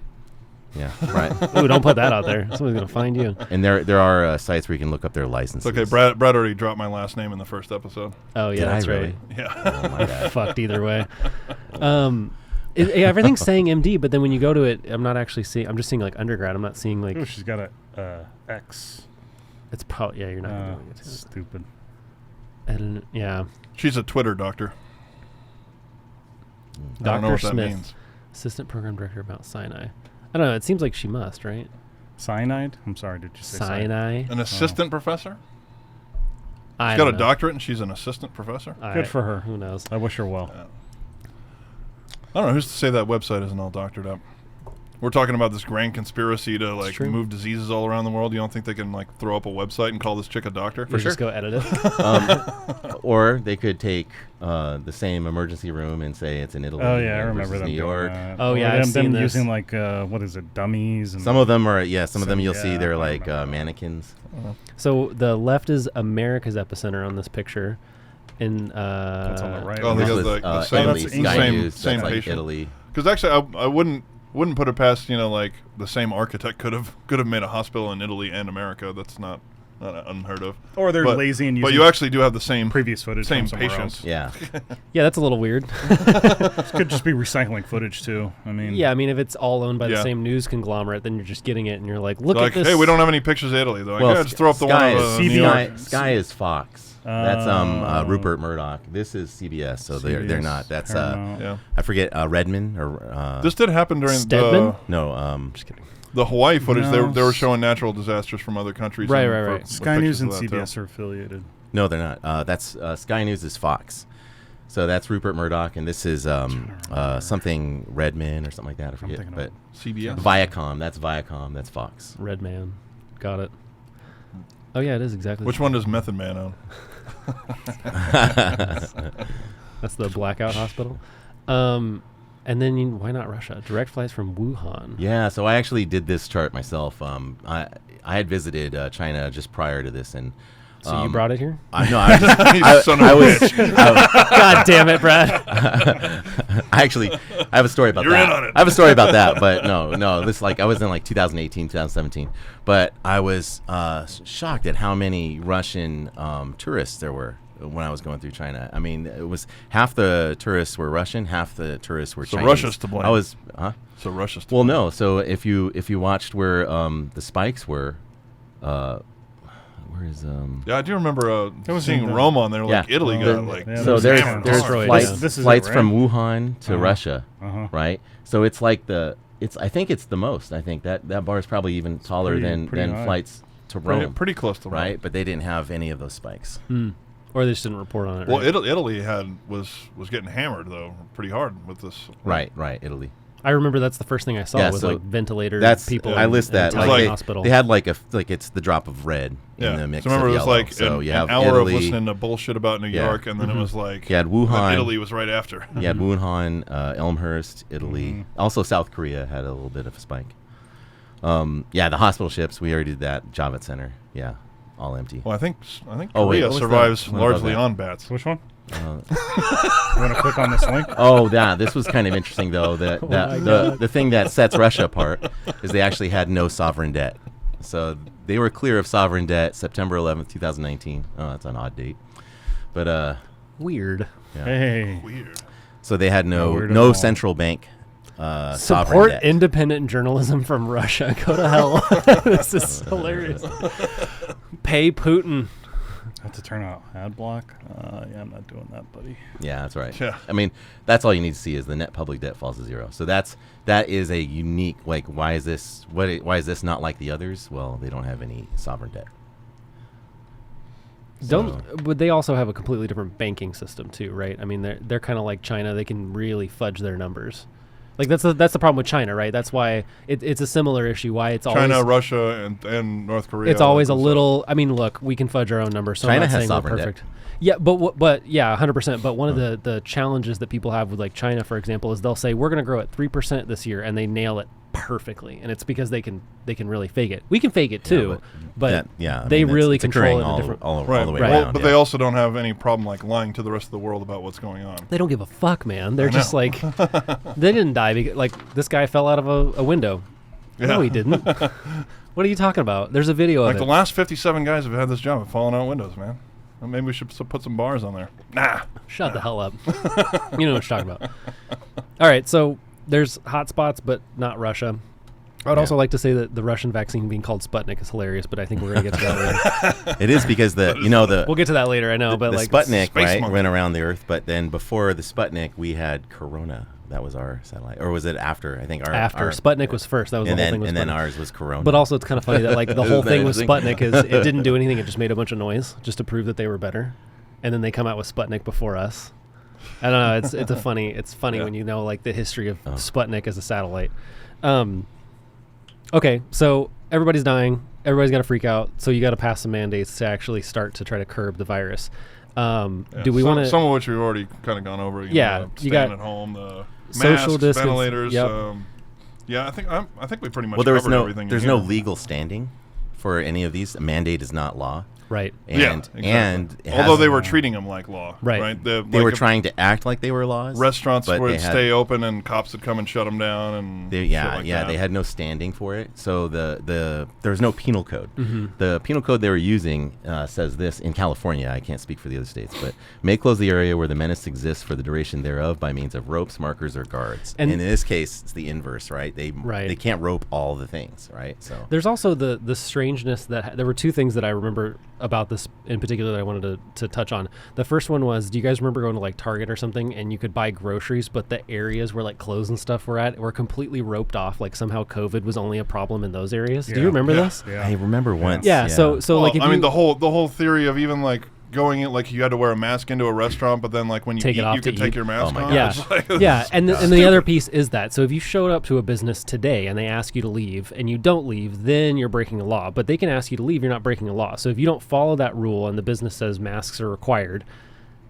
Yeah, right. Ooh, don't put that out there. Somebody's gonna find you. And there are sites where you can look up their licenses. It's okay. Brad already dropped my last name in the first episode. Oh yeah, Did I that's really? right. Yeah. Oh my god. Fucked either way. Everything's saying MD, but then when you go to it, I'm not actually seeing. I'm just seeing like undergrad. I'm not seeing like. Ooh, she's got a X. It's probably you're not gonna get to it. Stupid. Yeah. She's a Twitter doctor. I don't know Dr. what that Smith, means. assistant program director at Mount Sinai. I don't know. It seems like she must, right? Cyanide? I'm sorry, did you say Sinai. An assistant professor? I She's got don't a know. doctorate and she's an assistant professor? Good for her. Who knows? I wish her well. I don't know. Who's to say that website isn't all doctored up? We're talking about this grand conspiracy to like true. move diseases all around the world. You don't think they can like throw up a website and call this chick a doctor? For Just go edit it. Or they could take the same emergency room and say it's in Italy. Oh yeah, I remember versus them New doing York. that. Oh, Or yeah, I've them seen this. using like what is it, dummies? And Some of them are some of them So, you'll see yeah, they're I like remember. mannequins. So the left is America's epicenter on this picture. In That's on the right. Oh, they This got was, the same, Italy, that's Sky same, News, same that's like patient. Italy. Because actually, I wouldn't put it past like the same architect could have made a hospital in Italy and America. That's not unheard of. Or they're But- lazy and But using you actually do have the same previous footage same from somewhere patients. else. Yeah. Yeah, that's a little weird. This could just be recycling footage too. I mean, Yeah, I mean, if it's all owned by the Yeah. same news conglomerate, then you're just getting it, and you're like, look Like, at this. hey, we don't have any pictures of Italy though. Like, Well, yeah, just throw up the Sky one is of New CBS. York. Sky is Fox. That's Rupert Murdoch. This is CBS, so they're CBS, not. That's Paramount. Yeah. I forget Redmond or This did happen during Stedman? no Just kidding. the Hawaii footage. No. They were showing natural disasters from other countries. Right, and right, for- right. with Sky News and pictures of that, CBS are affiliated. no they're not. That's Sky News is Fox. So that's Rupert Murdoch, and this is something Redmond or something like that. I forget, thinking but too. CBS. Viacom. That's Viacom. That's Fox. Red Man. Got it. Oh, yeah, it is exactly. Which one does Method Man own? That's the blackout hospital. And then why not Russia? Direct flights from Wuhan. Yeah, so I actually did this chart myself. I had visited China just prior to this, and So you brought it here? no, I, You son of a bitch. God damn it, Brad. I have a story about You're that. in on it. I have a story about that, but no. This I was in like 2018, 2017, but I was shocked at how many Russian tourists there were when I was going through China. I mean, it was half the tourists were Russian, half the tourists were So Chinese. Russia's to blame. I was, huh? So Russia's. To Well, blame. no. So if you watched where the spikes were, where is Yeah, I do remember was seeing in the- Rome on there. Like Yeah. Italy Oh, got like. yeah, so was there's hammered. Destroyed, flights, yeah. This is flights it, right? from Wuhan to Uh-huh. Russia, Uh-huh. right? So it's like I think it's the most. I think that bar is probably even taller pretty than high. flights to Rome, Pretty close to Rome. right? But they didn't have any of those spikes. Or they just didn't report on it. Well, right? Italy was getting hammered though, pretty hard with this. Right, Italy. I remember that's the first thing I saw Yeah, was so like ventilator That's people. I list in that. Italian Like hospital. they had like it's the drop of red Yeah. in the mix So remember, of it was yellow. like so an you have hour Italy, of listening to bullshit about New Yeah. York, and then it was like You had Wuhan. Italy was right after. You had Wuhan, Elmhurst, Italy. Also, South Korea had a little bit of a spike. Yeah, the hospital ships. We already did that. Javits Center. Yeah, all empty. Well, I think Oh, wait, Korea what was survives that? What about largely that? on bats. Which one? Uh, You want to click on this link? Oh, yeah. This was kind of interesting, though. The thing that sets Russia apart is they actually had no sovereign debt. So they were clear of sovereign debt September 11th, 2019. Oh, that's an odd date. But Weird. yeah. Hey. Weird. So they had No, weird at no all. central bank sovereign Support debt. independent journalism from Russia. Go to hell. This is hilarious. Pay Putin. I have to turn out ad block. Yeah, I'm not doing that, buddy. Yeah, that's right. Yeah. I mean, that's all you need to see is the net public debt falls to zero. So that is a unique, like, why is this not like the others? Well, they don't have any sovereign debt. Would they also have a completely different banking system too, right? I mean, they're kind of like China. They can really fudge their numbers. Like that's the problem with China, right? That's why it's a similar issue. Why it's China, always Russia, and North Korea. it's always a like, little. I mean, look, we can fudge our own numbers. So China I'm not has saying we're sovereign debt. perfect. Yeah, but yeah, 100%. But one of the challenges that people have with like China, for example, is they'll say we're going to grow at 3% this year, and they nail it perfectly, and it's because they can really fake it. We can fake it too, but I they mean, really it's control it occurring in different. all Right, the way Right. well, around. but yeah. they also don't have any problem like lying to the rest of the world about what's going on. They don't give a fuck, man. They're I just know. like they didn't die because, like this guy fell out of a window. No, Yeah. he didn't. What are you talking about? There's a video Like of the it. last 57 guys have had this job of falling out windows, man. Well, maybe we should put some bars on there. Nah. Shut the hell up. You know what you're talking about. All right, so there's hot spots, but not Russia. I would also like to say that the Russian vaccine being called Sputnik is hilarious, but I think we're going to get to that later. It is because We'll get to that later, I know, but the like Sputnik, Space right, monkey. went around the Earth, but then before the Sputnik, we had Corona. That was our satellite, or was it after? I think after Sputnik was first. That was and the whole then thing with and then Sputnik. ours was Corona. But also, it's kind of funny that like the whole Isn't that thing with interesting? Sputnik is it didn't do anything; it just made a bunch of noise just to prove that they were better, and then they come out with Sputnik before us. I don't know. It's funny Yeah. when you know like the history of Oh. Sputnik as a satellite. Okay, so everybody's dying. Everybody's got to freak out. So you got to pass some mandates to actually start to try to curb the virus. Yeah, Do we want to? Some of which we've already kind of gone over. Yeah, know, you staying got at home, the social masks, distance, ventilators. yep. Yeah, I think we pretty much well, there was covered no everything. there's in no here. legal standing for any of these. A mandate is not law. Right. And Yeah, exactly. and it Although they has- were treating them like law, Right. They they were trying to act like they were laws. Restaurants but would they had- stay open, and cops would come and shut them down, and They, shit like that. they had no standing for it. So there was no penal code. Mm-hmm. The penal code they were using says this in California. I can't speak for the other states, but may close the area where the menace exists for the duration thereof by means of ropes, markers, or guards. And- And in this case, it's the inverse, right? Right. They can't rope all the things, right? So There's also the strangeness that there were two things that I remember about this in particular that I wanted to touch on. The first one was, do you guys remember going to like Target or something and you could buy groceries, but the areas where like clothes and stuff were at were completely roped off? Like somehow COVID was only a problem in those areas. Do you Yeah. remember Yeah. this? Yeah. I remember once. Yeah. So Well, like if I you, mean, the whole theory of even like going in, like you had to wear a mask into a restaurant, but then like when you Take it eat, off you to could take eat. your mask Oh my off. God. Yeah, It's like- yeah, and the other piece is that so if you showed up to a business today and they ask you to leave and you don't leave, then you're breaking a law. But they can ask you to leave, you're not breaking a law. So if you don't follow that rule and the business says masks are required,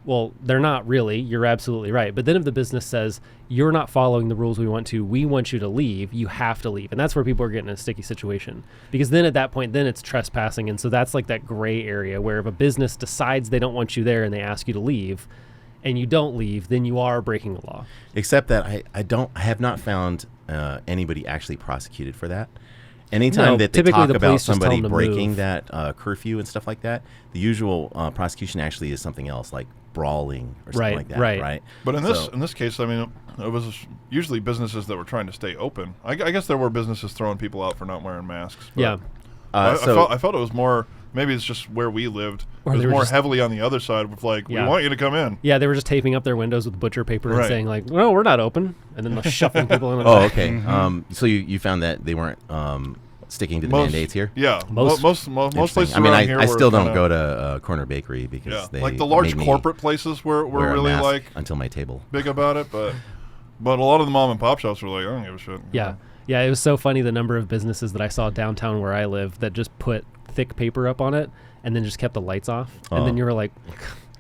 well, they're not really. You're absolutely right. But then if the business says you're not following the rules we want you to leave, you have to leave, and that's where people are getting in a sticky situation because then at that point, then it's trespassing, and so that's like that gray area where if a business decides they don't want you there and they ask you to leave, and you don't leave, then you are breaking the law. except that I have not found anybody actually prosecuted for that. Anytime No, that they typically talk the about police just tell somebody them to breaking move. that curfew and stuff like that, the usual prosecution actually is something else, like brawling or something Right, like that, right. right? But in So- this case, I mean, it was usually businesses that were trying to stay open. I guess there were businesses throwing people out for not wearing masks. But Yeah. I felt it was more. Maybe it's just where we lived. Or It they was were more just- heavily on the other side with like, Yeah. we want you to come in. Yeah, they were just taping up their windows with butcher paper and Right. saying like, "Well, we're not open," and then shuffling people in. The Oh, back. okay. So you found that they weren't sticking to the mandates here? Yeah, Most- most Interesting. places I mean, around here I were still don't kinda- go to Corner Bakery because Yeah, they like the large made me corporate places were wear a really mask like until my table. big about it, but a lot of the mom and pop shops were like, I don't give a shit. Yeah. Yeah, it was so funny the number of businesses that I saw downtown where I live that just put thick paper up on it and then just kept the lights off. And then Oh. you were like,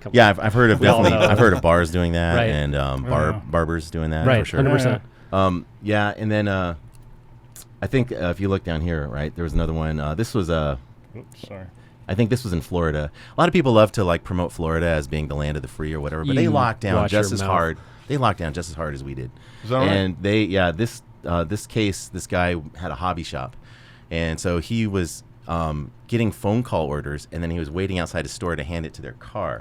come Yeah, I've heard of We all definitely. know. I've heard of bars doing that Right. and barbers doing that right, for sure. 100%. Yeah, and then I think if you look down here, right, there was another one. This was Oops, sorry. I think this was in Florida. A lot of people love to like promote Florida as being the land of the free or whatever, but they You locked down watch just your as mouth. hard. They locked down just as hard as we did. Is that right? And this case, this guy had a hobby shop, and so he was getting phone call orders, and then he was waiting outside his store to hand it to their car,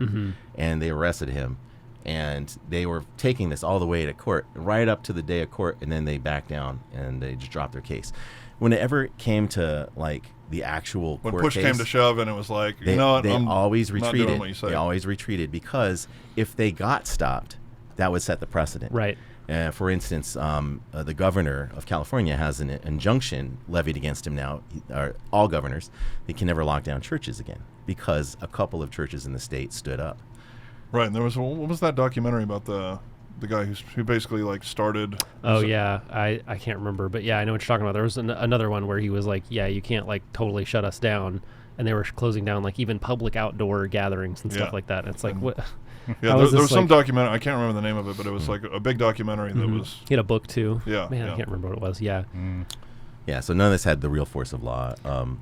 and they arrested him. And they were taking this all the way to court, right up to the day of court, and then they backed down and they just dropped their case. Whenever it came to like the actual When court push case, came to shove, and it was like, they, you know what, they I'm always not doing retreated. what you say. They always retreated because if they got stopped, that would set the precedent. Right. For instance, the governor of California has an injunction levied against him now, or all governors. They can never lock down churches again because a couple of churches in the state stood up. Right, and there was what was that documentary about the the guy who basically like started. Oh yeah, I can't remember, but yeah, I know what you're talking about. There was another one where he was like, yeah, you can't like totally shut us down, and they were closing down like even public outdoor gatherings and stuff Yeah. like that. And it's like, And- what? Yeah, How there is was this, some like- documentary. I can't remember the name of it, but it was like a big documentary that was. He had a book too. Yeah, Man, yeah. I can't remember what it was. Yeah, Yeah, so none of this had the real force of law.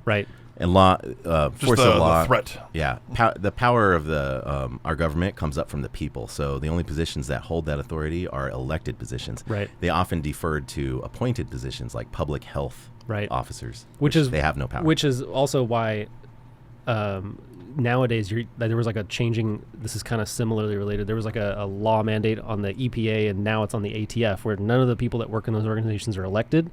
right. And law, Just force the of law. threat. Yeah, the power of the our government comes up from the people. So the only positions that hold that authority are elected positions. Right. They often deferred to appointed positions like public health Right. officers, Which is they have no power. Which is also why nowadays there was like a changing. This is kind of similarly related. There was like a law mandate on the EPA, and now it's on the ATF, where none of the people that work in those organizations are elected,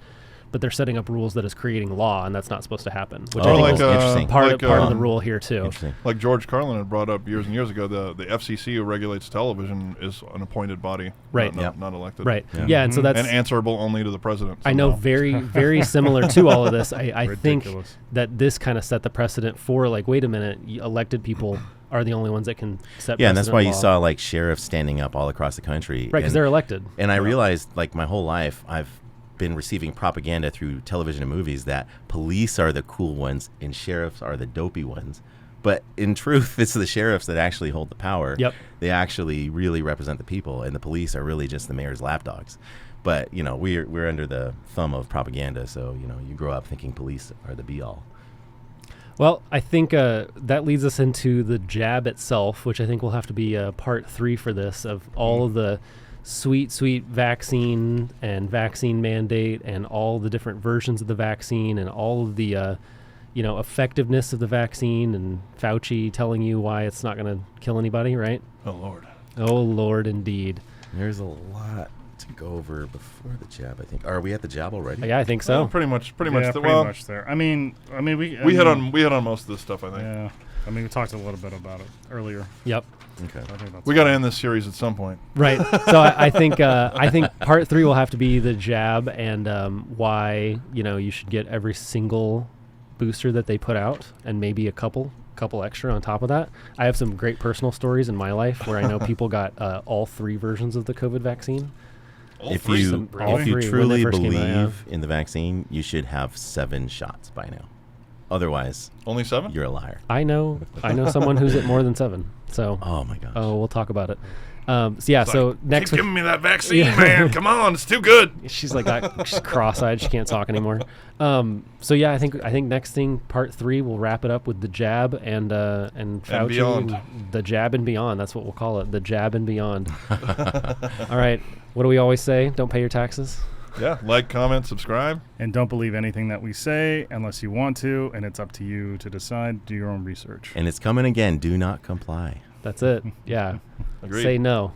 but they're setting up rules that is creating law, and that's not supposed to happen. Which I Oh, think like, is interesting. part like, of the rule here too. Interesting. Like George Carlin had brought up years and years ago, the FCC who regulates television is an appointed body, Right. Not elected, Right. Yeah. Yeah, and so that's and answerable only to the president. I know somehow. very similar to all of this. I think Ridiculous. that this kind of set the precedent for like, wait a minute, elected people are the only ones that can set. Yeah, and that's why you law. saw like sheriffs standing up all across the country. right, because and- they're elected. And I realized, like, my whole life, I've been receiving propaganda through television and movies that police are the cool ones and sheriffs are the dopey ones. But in truth, it's the sheriffs that actually hold the power. Yep. They actually really represent the people, and the police are really just the mayor's lapdogs. But, you know, we're under the thumb of propaganda, so, you know, you grow up thinking police are the be-all. Well, I think that leads us into the jab itself, which I think will have to be part 3 for this, of all of the sweet vaccine and vaccine mandate and all the different versions of the vaccine and all of the effectiveness of the vaccine, and Fauci telling you why it's not going to kill anybody, right? Oh Lord. Oh Lord, indeed. There's a lot to go over before the jab, I think. Are we at the jab already? Yeah, I think So so. pretty much. Pretty Well, much there. I mean, we we hit on most of this stuff. I think Yeah, I mean, we talked a little bit about it earlier. Yep. Okay. I think that's we got to end this series at some point. Right. So I think part 3 will have to be the jab and why you should get every single booster that they put out, and maybe a couple extra on top of that. I have some great personal stories in my life where I know people got all 3 versions of the COVID vaccine. If Really? you All if three you when they truly first came out, yeah. believe in the vaccine, you should have 7 shots by now. Otherwise, Only 7. you're a liar. I know someone who's at more than 7. So Oh my gosh. we'll talk about it. So next Keep week giving me that vaccine, Yeah. man. Come on, it's too good. she's like that. She's cross-eyed. She can't talk anymore. I think next thing, part 3, we'll wrap it up with the jab and Fauci beyond. and the jab and beyond. That's what we'll call it, the jab and beyond. All right. What do we always say? Don't pay your taxes. Yeah, like, comment, subscribe. And don't believe anything that we say unless you want to, and it's up to you to decide. Do your own research. And it's coming again. Do not comply. That's it. Yeah. Agreed. Say no.